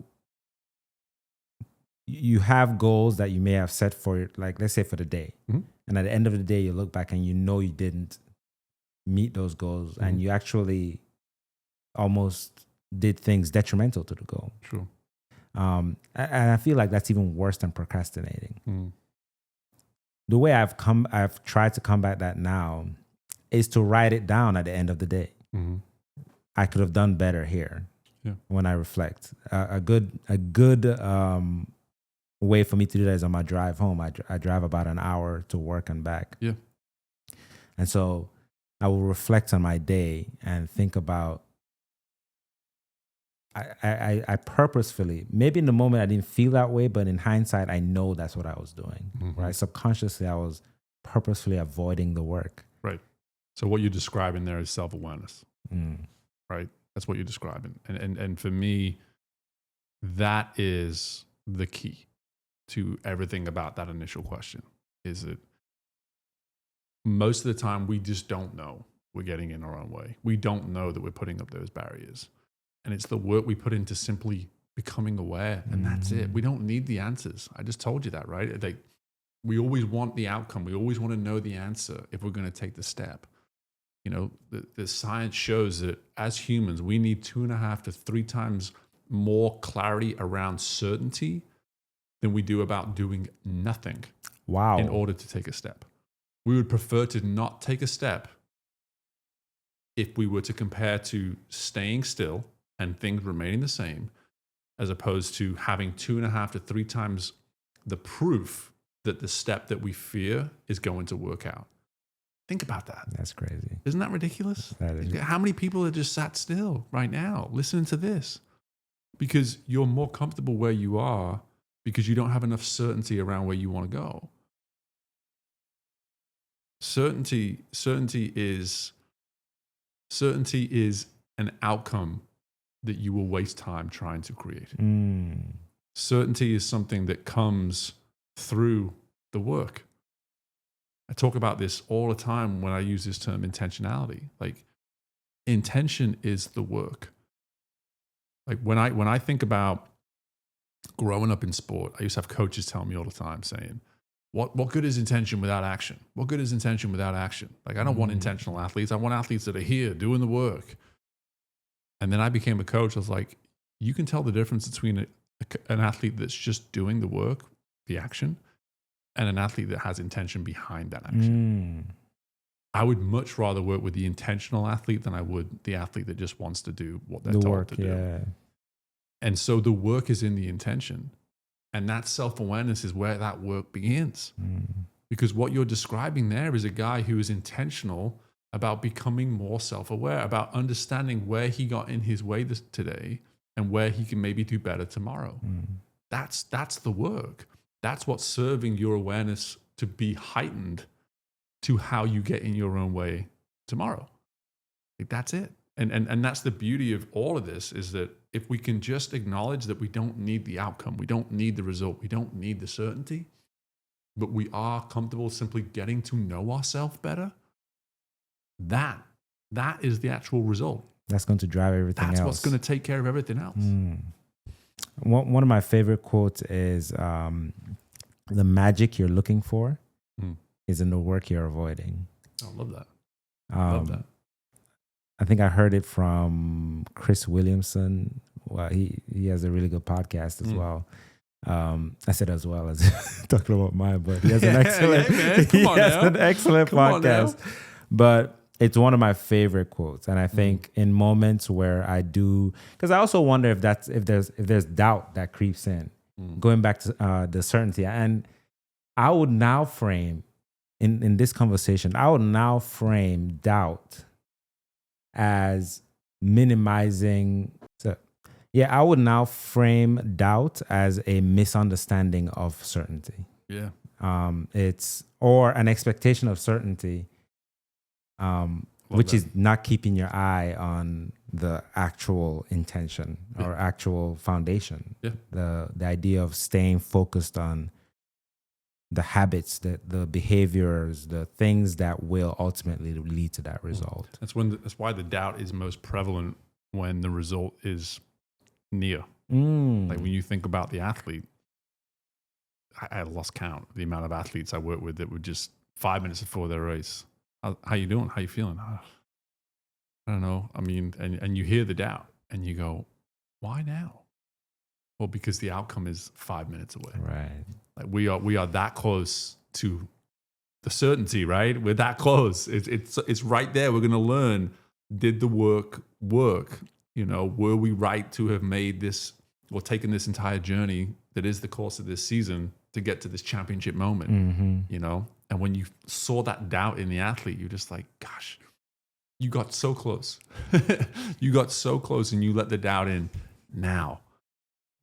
you have goals that you may have set for, like, let's say for the day. And at the end of the day, you look back and you know you didn't meet those goals and you actually almost did things detrimental to the goal. Sure. And I feel like that's even worse than procrastinating. The way I've tried to combat that now is to write it down at the end of the day. I could have done better here. Yeah. When I reflect, a good way for me to do that is on my drive home. I drive about an hour to work and back. Yeah. And so I will reflect on my day and think about, I purposefully, maybe in the moment I didn't feel that way, but in hindsight, I know that's what I was doing. Right? Subconsciously, I was purposefully avoiding the work. Right. So what you're describing there is self-awareness. Right? That's what you're describing. And for me, that is the key to everything about that initial question. Is that most of the time we just don't know we're getting in our own way. We don't know that we're putting up those barriers. And it's the work we put into simply becoming aware. And that's it. We don't need the answers. I just told you that, right? Like, we always want the outcome. We always want to know the answer if we're going to take the step. You know, the science shows that as humans, we need 2.5 to 3 times more clarity around certainty than we do about doing nothing. Wow. In order to take a step. We would prefer to not take a step if we were to compare to staying still and things remaining the same, as opposed to having 2.5 to 3 times the proof that the step that we fear is going to work out. Think about that. That's crazy. Isn't that ridiculous? That is. How many people are just sat still right now listening to this? Because you're more comfortable where you are because you don't have enough certainty around where you want to go. Certainty is an outcome that you will waste time trying to create. Certainty is something that comes through the work. I talk about this all the time when I use this term intentionality. Like, intention is the work. Like when I think about growing up in sport, I used to have coaches tell me all the time saying, what good is intention without action? What good is intention without action? Like, I don't want intentional athletes. I want athletes that are here doing the work. And then I became a coach. I was like, you can tell the difference between an athlete that's just doing the work, the action, and an athlete that has intention behind that action. I would much rather work with the intentional athlete than I would the athlete that just wants to do what they're told to do. Yeah. And so the work is in the intention. And that self-awareness is where that work begins. Because what you're describing there is a guy who is intentional about becoming more self-aware, about understanding where he got in his way today and where he can maybe do better tomorrow. That's the work. That's what's serving your awareness to be heightened to how you get in your own way tomorrow. Like, that's it. And that's the beauty of all of this, is that if we can just acknowledge that we don't need the outcome, we don't need the result, we don't need the certainty, but we are comfortable simply getting to know ourselves better, that is the actual result. That's going to drive everything else. That's what's going to take care of everything else. One of my favorite quotes is, the magic you're looking for is in the work you're avoiding. I love that. Love that. I think I heard it from Chris Williamson. Well, he has a really good podcast as well. I said as well as talking about mine, but he has an excellent, an excellent podcast. But it's one of my favorite quotes, and I think in moments where I do, because I also wonder if there's doubt that creeps in. going back to the certainty. And I would now frame, in this conversation, I would now frame doubt as minimizing. So, yeah, I would now frame doubt as a misunderstanding of certainty. Yeah. It's or an expectation of certainty, which is not keeping your eye on the actual intention or actual foundation. Yeah. The idea of staying focused on the habits, the behaviors, the things that will ultimately lead to that result. That's why the doubt is most prevalent when the result is near. Like when you think about the athlete, I lost count the amount of athletes I work with that would just 5 minutes before their race, how you doing? How you feeling? I don't know. I mean, and you hear the doubt and you go, why now? Well, because the outcome is 5 minutes away. Right. Like we are that close to the certainty, right? We're that close. It's right there. We're going to learn. Did the work? You know, were we right to have made this or taken this entire journey that is the course of this season to get to this championship moment? You know, and when you saw that doubt in the athlete, you're just like, gosh, you got so close. You got so close, and you let the doubt in now.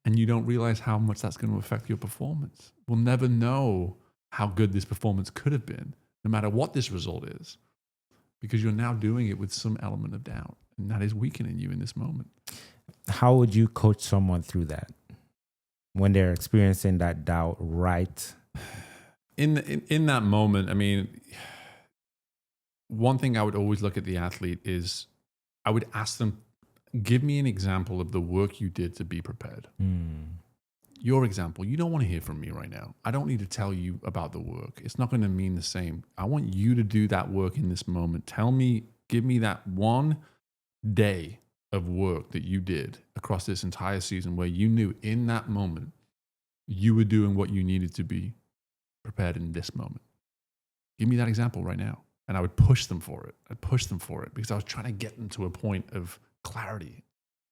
And you don't realize how much that's going to affect your performance. We'll never know how good this performance could have been, no matter what this result is, because you're now doing it with some element of doubt, and that is weakening you in this moment. How would you coach someone through that when they're experiencing that doubt right? In that moment, I mean, one thing I would always look at the athlete is I would ask them, give me an example of the work you did to be prepared. Your example, you don't want to hear from me right now. I don't need to tell you about the work. It's not going to mean the same. I want you to do that work in this moment. Give me that one day of work that you did across this entire season where you knew in that moment you were doing what you needed to be prepared in this moment. Give me that example right now. And I would push them for it. I'd push them for it because I was trying to get them to a point of clarity,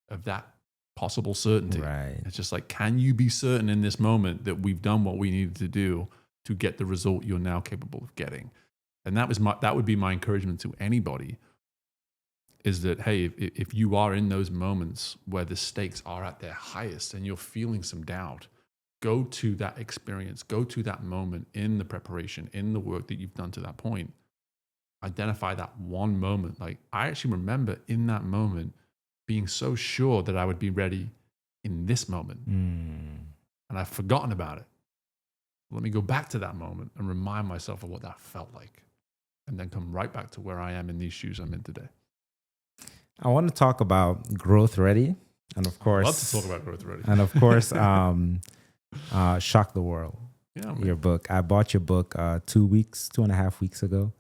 of that possible certainty. Right. It's just like, can you be certain in this moment that we've done what we needed to do to get the result you're now capable of getting? And that would be my encouragement to anybody, is that, hey, if you are in those moments where the stakes are at their highest and you're feeling some doubt, go to that experience, go to that moment in the preparation, in the work that you've done to that point. Identify that one moment. Like, I actually remember in that moment being so sure that I would be ready in this moment. And I've forgotten about it. Let me go back to that moment and remind myself of what that felt like, and then come right back to where I am in these shoes I'm in today. I want to talk about GrowthReady, and of course, Love to talk about GrowthReady. And of course, Shock the World. Yeah, man. Your book. I bought your book 2.5 weeks ago.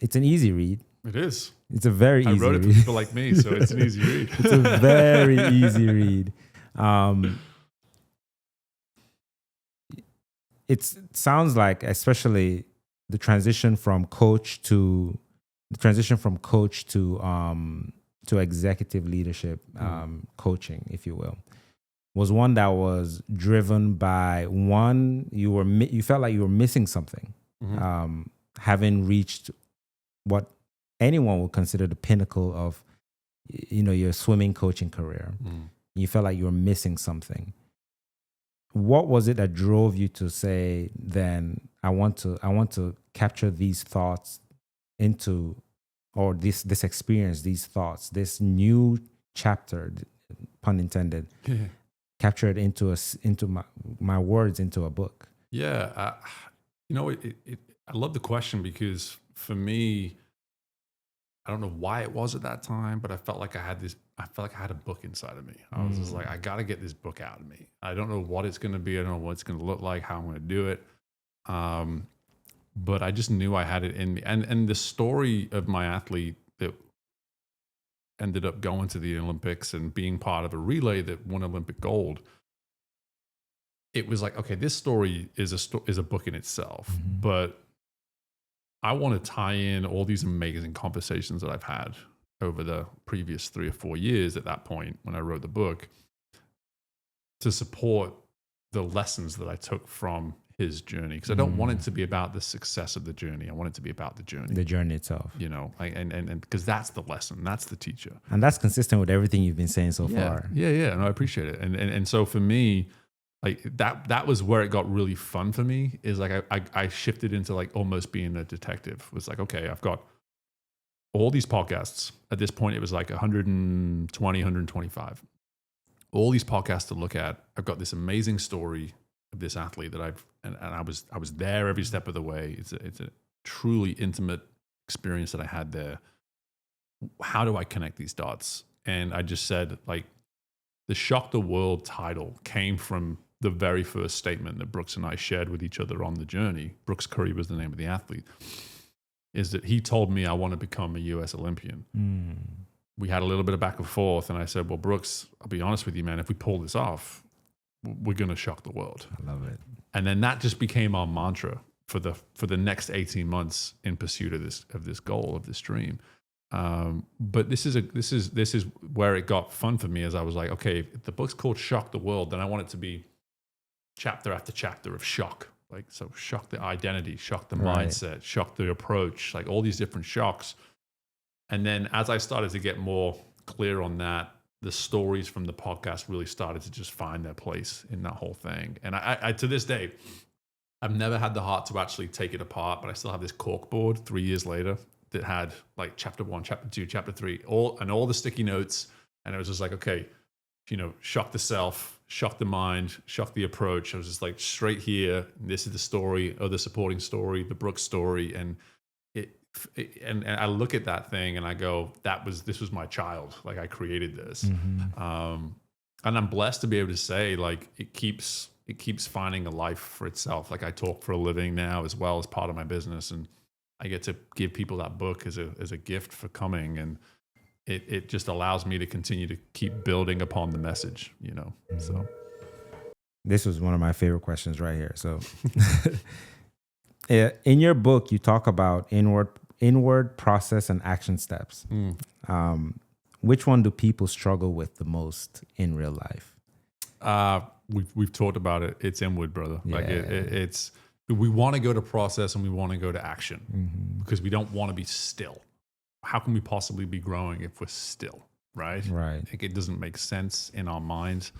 It's an easy read. It is. It's a very easy read. I wrote it for people like me, so it's an easy read. It's a very easy read. It sounds like, especially the transition from coach to executive leadership, coaching, if you will, was one that was driven by you felt like you were missing something, having reached what anyone would consider the pinnacle of, your swimming coaching career. You felt like you were missing something. What was it that drove you to say, then I want to capture these thoughts into, or this experience, these thoughts, this new chapter, pun intended, capture it into my words into a book? Yeah, I love the question, because for me, I don't know why it was at that time, but I felt like I had a book inside of me. I was just like, I got to get this book out of me. I don't know what it's going to be. I don't know what it's going to look like, how I'm going to do it. But I just knew I had it in me. And the story of my athlete that ended up going to the Olympics and being part of a relay that won Olympic gold, it was like, okay, this story is a book in itself, but I want to tie in all these amazing conversations that I've had over the previous 3 or 4 years at that point when I wrote the book, to support the lessons that I took from his journey, because I don't want it to be about the success of the journey. I want it to be about the journey itself. You know, and because that's the lesson, that's the teacher, and that's consistent with everything you've been saying so far. Yeah, and I appreciate it. And so for me, like that was where it got really fun for me. Is like I shifted into like almost being a detective. It was like, okay, I've got all these podcasts. At this point, it was like 120, 125. All these podcasts to look at. I've got this amazing story of this athlete that I was there every step of the way. It's a truly intimate experience that I had there. How do I connect these dots? And I just said, like, the Shock the World title came from the very first statement that Brooks and I shared with each other on the journey. Brooks Curry was the name of the athlete. Is that he told me I want to become a U.S. Olympian. We had a little bit of back and forth, and I said, well, Brooks, I'll be honest with you, man, if we pull this off, we're going to shock the world. I love it. And then that just became our mantra for the next 18 months in pursuit of this goal, of this dream. But this is where it got fun for me, as I was like, okay, if the book's called Shock the World, then I want it to be chapter after chapter of shock. Like, so shock the identity, shock the mindset, shock the approach, like all these different shocks. And then as I started to get more clear on that, the stories from the podcast really started to just find their place in that whole thing. And I to this day, I've never had the heart to actually take it apart, but I still have this cork board 3 years later that had like chapter 1, chapter 2, chapter 3, all the sticky notes. And it was just like, okay, you know, shock the self, shock the mind, shock the approach. I was just like, straight here, this is the story, or the supporting story, the Brooks story. And and I look at that thing and I go, this was my child. Like, I created this. And I'm blessed to be able to say, like, it keeps finding a life for itself. Like, I talk for a living now as well as part of my business, and I get to give people that book as a gift for coming, and it just allows me to continue to keep building upon the message, you know. So this was one of my favorite questions right here. So in your book, you talk about inward process and action steps. Which one do people struggle with the most in real life? We've talked about it. It's inward, brother. Yeah. Like it's we want to go to process and we want to go to action because we don't want to be still. How can we possibly be growing if we're still, right? Right. Like, it doesn't make sense in our minds.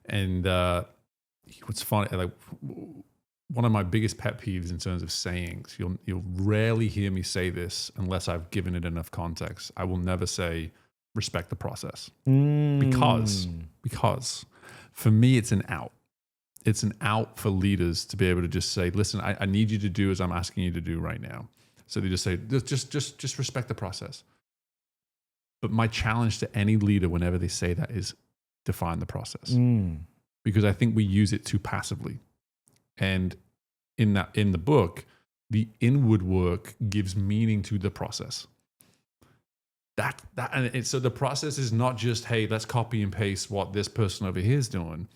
And what's funny, like, one of my biggest pet peeves in terms of sayings, you'll rarely hear me say this unless I've given it enough context. I will never say respect the process because for me, it's an out. It's an out for leaders to be able to just say, listen, I need you to do as I'm asking you to do right now. So they just say, just respect the process. But my challenge to any leader whenever they say that is define the process. Because I think we use it too passively. And in the book, the inward work gives meaning to the process. So the process is not just, hey, let's copy and paste what this person over here is doing.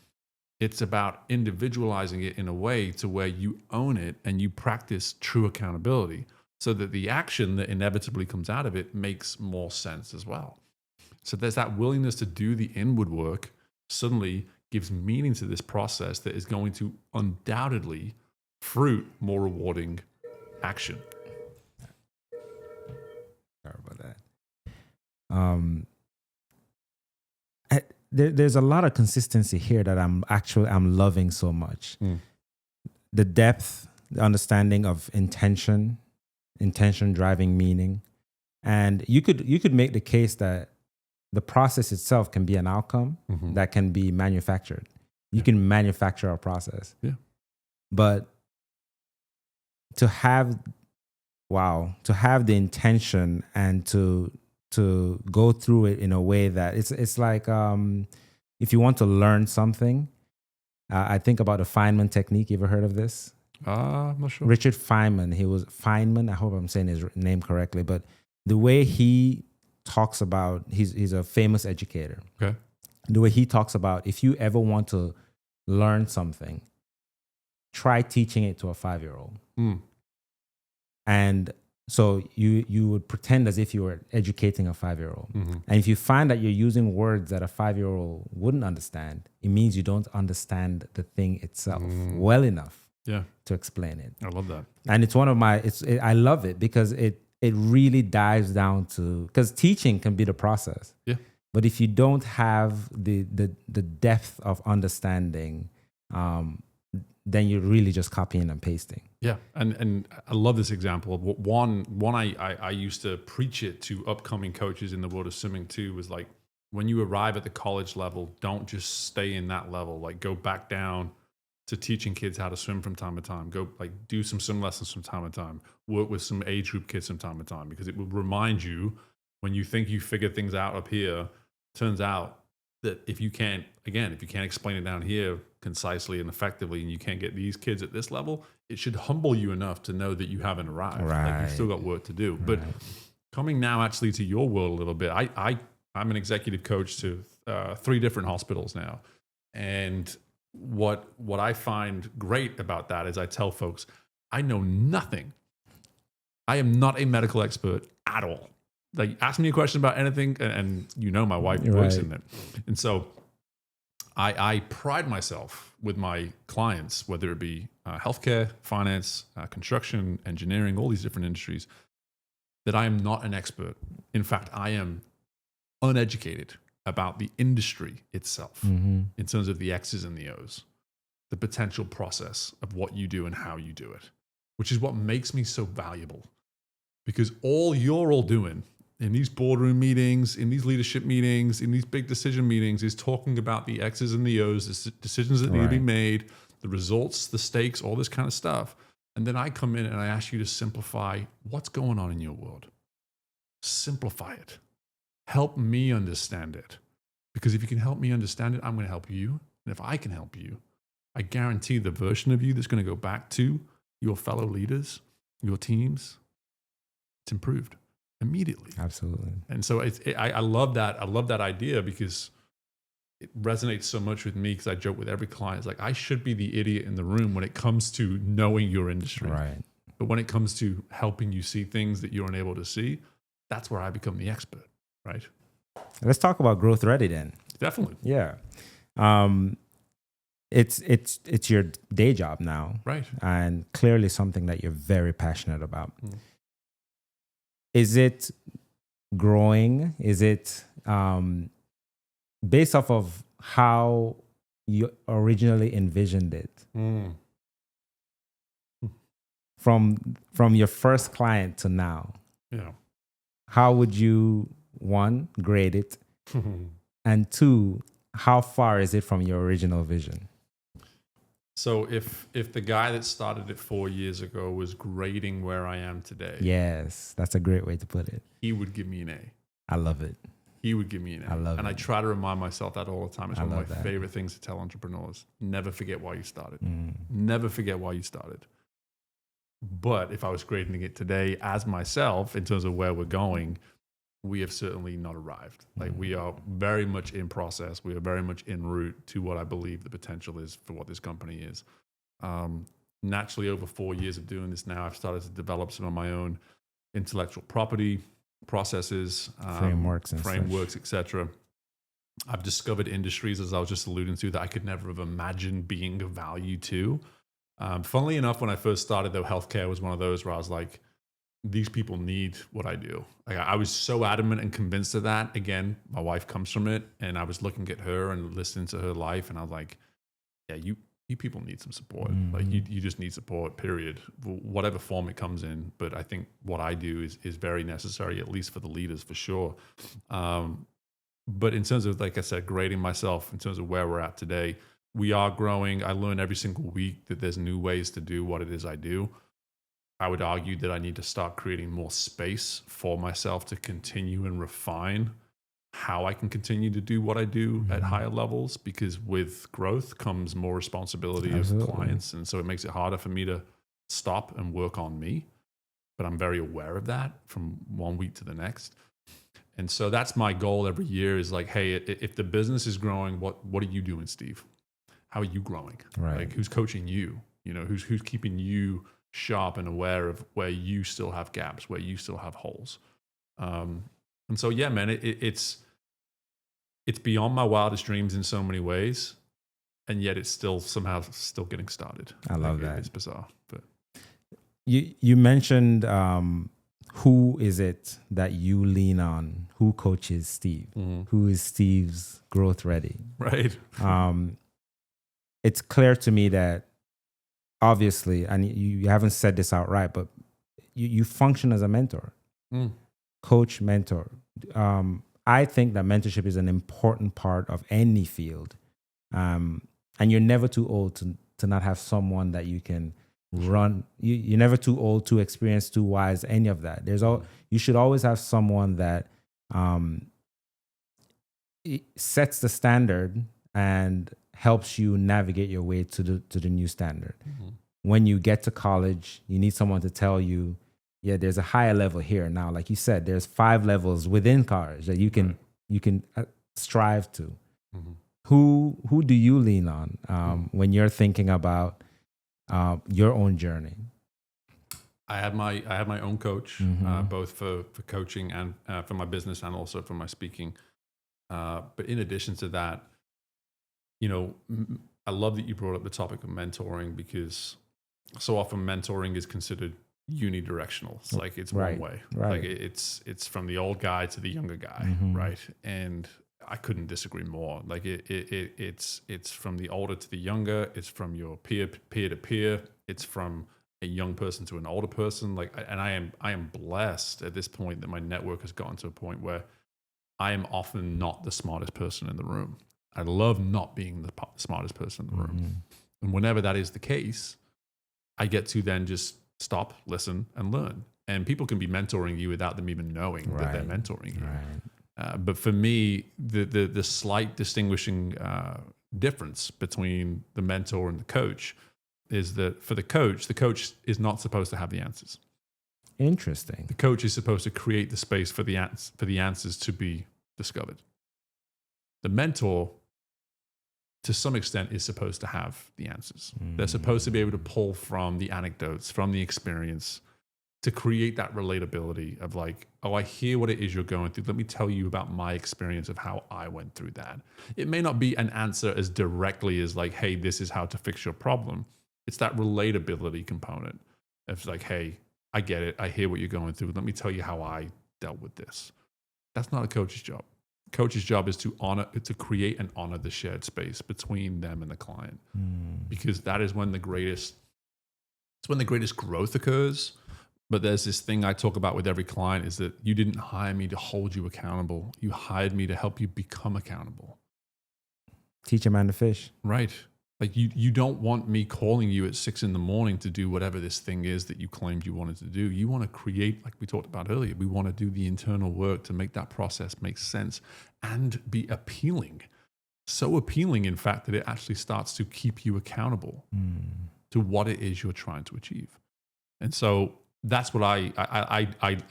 It's about individualizing it in a way to where you own it and you practice true accountability so that the action that inevitably comes out of it makes more sense as well. So there's that willingness to do the inward work suddenly gives meaning to this process that is going to undoubtedly fruit more rewarding action. Sorry about that. There's a lot of consistency here that I'm loving so much. The depth, the understanding of intention driving meaning. And you could make the case that the process itself can be an outcome that can be manufactured. You can manufacture a process. Yeah. But to have the intention and to go through it in a way that it's like if you want to learn something, I think about the Feynman technique. You ever heard of this? I'm not sure. Richard Feynman. He was Feynman. I hope I'm saying his name correctly, but the way he talks about, he's a famous educator. Okay. The way he talks about, if you ever want to learn something, try teaching it to a 5-year-old. And So you would pretend as if you were educating a 5-year-old. And if you find that you're using words that a 5-year-old wouldn't understand, it means you don't understand the thing itself well enough to explain it. I love that. And it's one of my, I love it because it really dives down to, because teaching can be the process. Yeah. But if you don't have the depth of understanding, then you're really just copying and pasting. Yeah, and I love this example. One I used to preach it to upcoming coaches in the world of swimming too, was like, when you arrive at the college level, don't just stay in that level. Like, go back down to teaching kids how to swim from time to time. Go do some swim lessons from time to time. Work with some age group kids from time to time, because it will remind you, when you think you figure things out up here, turns out that if you can't explain it down here concisely and effectively, and you can't get these kids at this level, it should humble you enough to know that you haven't arrived. Right. Like, you've still got work to do. Right. But coming now actually to your world a little bit, I'm an executive coach to 3 different hospitals now. And what I find great about that is I tell folks, I know nothing. I am not a medical expert at all. Like, ask me a question about anything, and my wife works in it. And so I pride myself with my clients, whether it be healthcare, finance, construction, engineering, all these different industries, that I am not an expert. In fact, I am uneducated about the industry itself in terms of the X's and the O's, the potential process of what you do and how you do it, which is what makes me so valuable. Because all you're all doing in these boardroom meetings, in these leadership meetings, in these big decision meetings, is talking about the X's and the O's, the decisions that need to be made, the results, the stakes, all this kind of stuff. And then I come in and I ask you to simplify what's going on in your world. Simplify it. Help me understand it. Because if you can help me understand it, I'm going to help you. And if I can help you, I guarantee the version of you that's going to go back to your fellow leaders, your teams, it's improved immediately. Absolutely. And so I love that. I love that idea because it resonates so much with me, because I joke with every client. It's like, I should be the idiot in the room when it comes to knowing your industry. Right. But when it comes to helping you see things that you're unable to see, that's where I become the expert, right? Let's talk about GrowthReady then. Definitely. Yeah. It's your day job now. Right. And clearly something that you're very passionate about. Is it growing? Is it based off of how you originally envisioned it? From your first client to now? Yeah. How would you, 1, grade it? And 2, how far is it from your original vision? So if the guy that started it 4 years ago was grading where I am today, yes, that's a great way to put it. he would give me an A. I love it. He would give me an A. I love and it. I try to remind myself that all the time. It's one of my that. favorite things to tell entrepreneurs. Never forget why you started. Never forget why you started. But if I was grading it today as myself in terms of where we're going, we have certainly not arrived. Like, we are very much in process. We are very much en route to what I believe the potential is for what this company is. Naturally, over 4 years of doing this now, I've started to develop some of my own intellectual property processes, frameworks, etc. I've discovered industries, as I was just alluding to, that I could never have imagined being of value to. Funnily enough, when I first started, though, healthcare was one of those where I was like, these people need what I do. Like, I was so adamant and convinced of that. Again, my wife comes from it, and I was looking at her and listening to her life, and I was like, yeah, you people need some support. Like, you just need support, period, whatever form it comes in. But I think what I do is very necessary, at least for the leaders, for sure. But in terms of, like I said, grading myself in terms of where we're at today, we are growing. I learn every single week that there's new ways to do what it is I do. I would argue that I need to start creating more space for myself to continue and refine how I can continue to do what I do at higher levels, because with growth comes more responsibility of clients. And so it makes it harder for me to stop and work on me. But I'm very aware of that from one week to the next. And so that's my goal every year, is like, hey, if the business is growing, what are you doing, Steve? How are you growing? Right. Like, who's coaching you? You know, who's keeping you sharp and aware of where you still have gaps, where you still have holes. And so, yeah, man, it's beyond my wildest dreams in so many ways. And yet it's still somehow still getting started. I love that. It's bizarre. But you mentioned who is it that you lean on? Who coaches Steve? Who is Steve's GrowthReady? Right. It's clear to me that obviously, and you haven't said this outright, but you function as a mentor, coach, mentor. I think that mentorship is an important part of any field. And you're never too old to not have someone that you can run. You're never too old, too experienced, too wise, any of that. You should always have someone that sets the standard and helps you navigate your way to the new standard. When you get to college, you need someone to tell you, yeah, there's a higher level here. Now, like you said, there's 5 levels within college that you can strive to. Who do you lean on when you're thinking about your own journey? I have my own coach, both for coaching and for my business and also for my speaking. But in addition to that, I love that you brought up the topic of mentoring, because so often mentoring is considered unidirectional. It's like it's one way. Like it's from the old guy to the younger guy, right? And I couldn't disagree more. Like it's from the older to the younger. It's from your peer to peer. It's from a young person to an older person. And I am blessed at this point that my network has gotten to a point where I am often not the smartest person in the room. I love not being the smartest person in the room. And whenever that is the case, I get to then just stop, listen, and learn. And people can be mentoring you without them even knowing that they're mentoring you. But for me, the slight distinguishing difference between the mentor and the coach is that for the coach is not supposed to have the answers. Interesting. The coach is supposed to create the space for the answers to be discovered. The mentor, to some extent, is supposed to have the answers. They're supposed to be able to pull from the anecdotes, from the experience, to create that relatability of like, oh, I hear what it is you're going through. Let me tell you about my experience of how I went through that. It may not be an answer as directly as like, hey, this is how to fix your problem. It's that relatability component. It's like, hey, I get it. I hear what you're going through. Let me tell you how I dealt with this. That's not a coach's job. Coach's job is to create and honor the shared space between them and the client, because that is when the greatest growth occurs. But there's this thing I talk about with every client, is that you didn't hire me to hold you accountable. You hired me to help you become accountable. Teach a man to fish. Right. Like you don't want me calling you at 6 a.m. to do whatever this thing is that you claimed you wanted to do. You want to create, like we talked about earlier, we want to do the internal work to make that process make sense and be appealing. So appealing, in fact, that it actually starts to keep you accountable to what it is you're trying to achieve. And so that's what I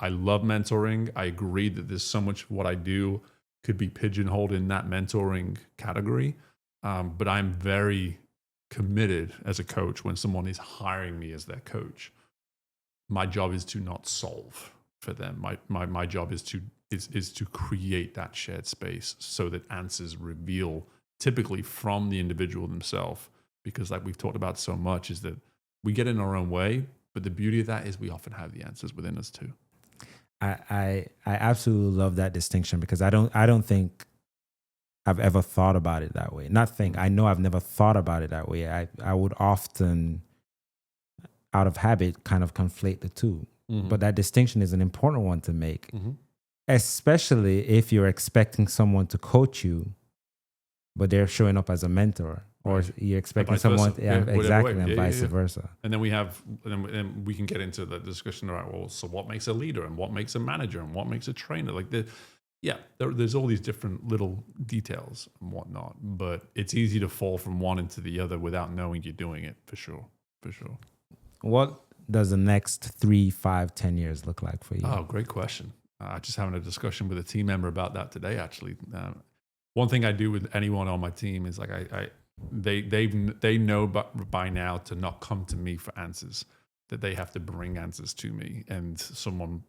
love mentoring. I agree that there's so much of what I do could be pigeonholed in that mentoring category. But I'm very committed as a coach when someone is hiring me as their coach. My job is to not solve for them. My job is to create that shared space so that answers reveal typically from the individual themselves. Because like we've talked about so much, is that we get in our own way, but the beauty of that is we often have the answers within us too. I absolutely love that distinction, because I don't think I've ever thought about it that way. I know I've never thought about it that way. I would often, out of habit, kind of conflate the two. But that distinction is an important one to make, especially if you're expecting someone to coach you, but they're showing up as a mentor, or you're expecting someone, exactly, and vice versa. And then we can get into the discussion about, well, so what makes a leader, and what makes a manager, and what makes a trainer? Like there's all these different little details and whatnot, but it's easy to fall from one into the other without knowing you're doing it, for sure. What does the next 3, 5, 10 years look like for you? Oh, great question. Just having a discussion with a team member about that today, actually. One thing I do with anyone on my team is like they know by now to not come to me for answers. that they have to bring answers to me, and someone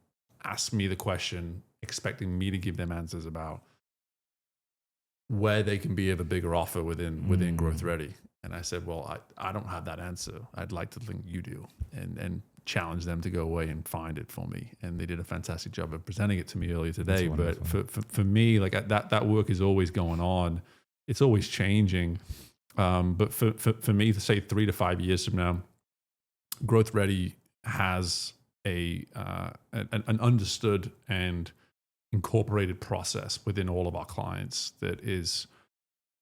asks me the question expecting me to give them answers about where they can be of a bigger offer within GrowthReady. And I said, well, I don't have that answer. I'd like to think you do, and challenge them to go away and find it for me. And they did a fantastic job of presenting it to me earlier today. But for me, like that work is always going on. It's always changing. But for me to say 3 to 5 years from now, GrowthReady has an understood and incorporated process within all of our clients that is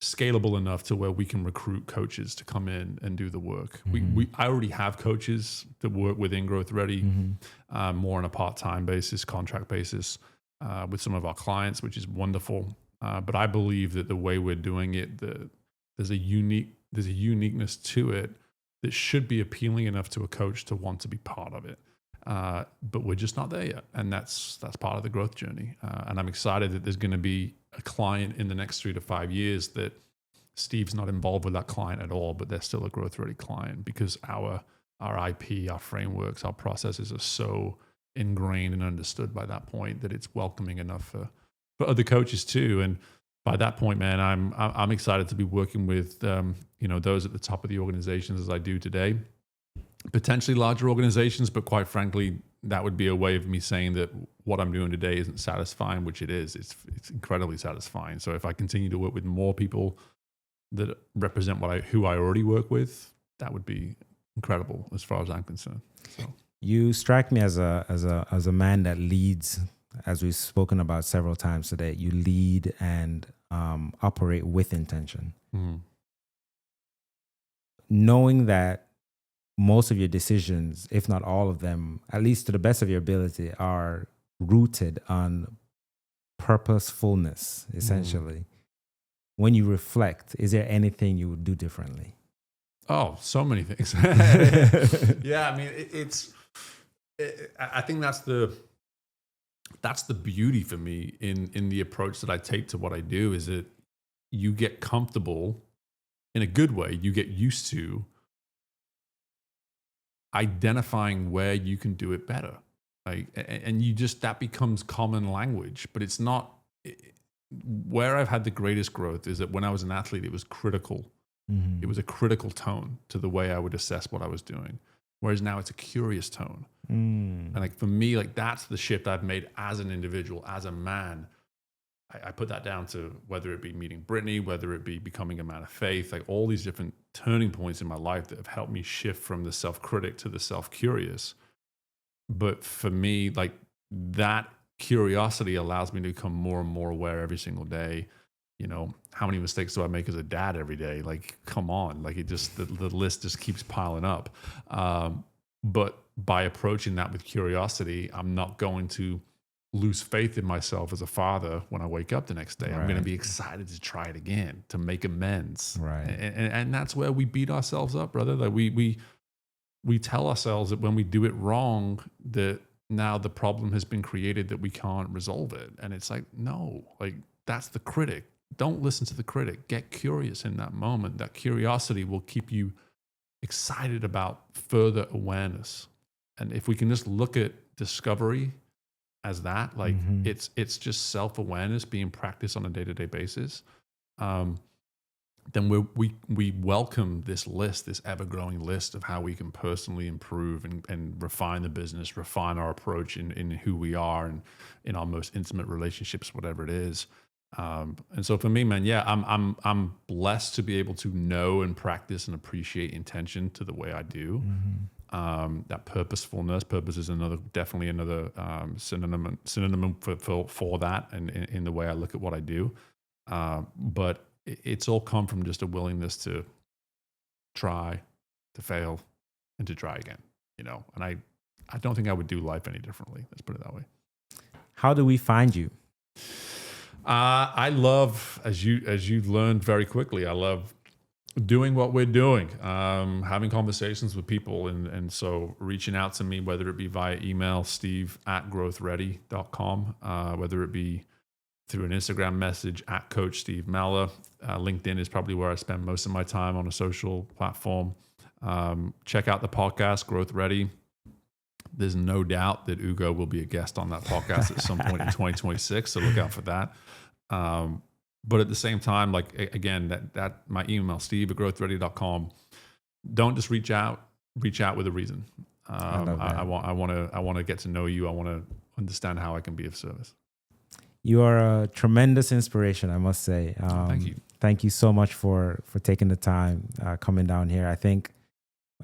scalable enough to where we can recruit coaches to come in and do the work. I already have coaches that work within GrowthReady, more on a part-time basis, contract basis, with some of our clients, which is wonderful. But I believe that the way we're doing it, there's a uniqueness to it that should be appealing enough to a coach to want to be part of it. But we're just not there yet. And that's part of the growth journey. And I'm excited that there's going to be a client in the next 3 to 5 years that Steve's not involved with that client at all, but they're still a GrowthReady client, because our IP, our frameworks, our processes are so ingrained and understood by that point that it's welcoming enough for other coaches too. And by that point, man, I'm excited to be working with those at the top of the organizations as I do today. Potentially larger organizations, but quite frankly, that would be a way of me saying that what I'm doing today isn't satisfying, which it is. It's incredibly satisfying. So if I continue to work with more people that represent who I already work with, that would be incredible as far as I'm concerned. So you strike me as a man that leads, as we've spoken about several times today. You lead and operate with intention, knowing that most of your decisions, if not all of them, at least to the best of your ability, are rooted on purposefulness, essentially. When you reflect, is there anything you would do differently? Oh, so many things. Yeah, I mean, I think that's the beauty for me in the approach that I take to what I do, is that you get comfortable in a good way. You get used to identifying where you can do it better, and that becomes common language. But it's not. Where I've had the greatest growth is that when I was an athlete, it was critical. It was a critical tone to the way I would assess what I was doing. Whereas now it's a curious tone. And like for me, like that's the shift I've made as an individual, as a man. I put that down to whether it be meeting Brittany, whether it be becoming a man of faith, like all these different turning points in my life that have helped me shift from the self-critic to the self-curious. But for me, like that curiosity allows me to become more and more aware every single day. How many mistakes do I make as a dad every day? Like, come on, like the list just keeps piling up. But by approaching that with curiosity, I'm not going to lose faith in myself as a father when I wake up the next day. Right. I'm going to be excited to try it again, to make amends. Right. And that's where we beat ourselves up, brother. Like we tell ourselves that when we do it wrong, that now the problem has been created, that we can't resolve it. And it's like, no, like that's the critic. Don't listen to the critic. Get curious in that moment. That curiosity will keep you excited about further awareness. And if we can just look at discovery as that, like it's just self-awareness being practiced on a day-to-day basis, then we welcome this list, this ever-growing list of how we can personally improve and refine the business, refine our approach in who we are and in our most intimate relationships, whatever it is. And so for me, man, yeah, I'm blessed to be able to know and practice and appreciate intention to the way I do. That purposefulness, purpose is definitely another synonym for that, and in the way I look at what I do. But it's all come from just a willingness to try, to fail, and to try again. And I don't think I would do life any differently. Let's put it that way. How do we find you? I love, as you learned very quickly, I love doing what we're doing, having conversations with people. And so reaching out to me, whether it be via email, steve@growthready.com, whether it be through an Instagram message @Coach Steve Mellor. LinkedIn is probably where I spend most of my time on a social platform. Check out the podcast, GrowthReady. There's no doubt that Ugo will be a guest on that podcast at some point in 2026. So look out for that. But at the same time, like again, that my email, steve@growthready.com. Don't just reach out with a reason. I want to get to know you. I want to understand how I can be of service. You are a tremendous inspiration, I must say. Thank you. Thank you so much for taking the time coming down here. I think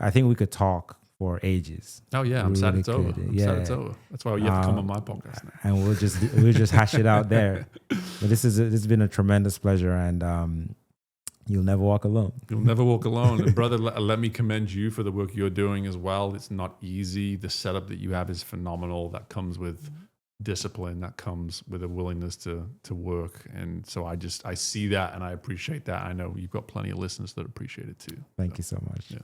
we could talk for ages. Oh yeah, I'm sad it's over. I'm sad it's over. That's why you have to come on my podcast now. And we'll just hash it out there. But this has been a tremendous pleasure, and you'll never walk alone. You'll never walk alone. And brother, let me commend you for the work you're doing as well. It's not easy. The setup that you have is phenomenal. That comes with discipline. That comes with a willingness to work. And so I see that and I appreciate that. I know you've got plenty of listeners that appreciate it too. Thank you so much. Yeah.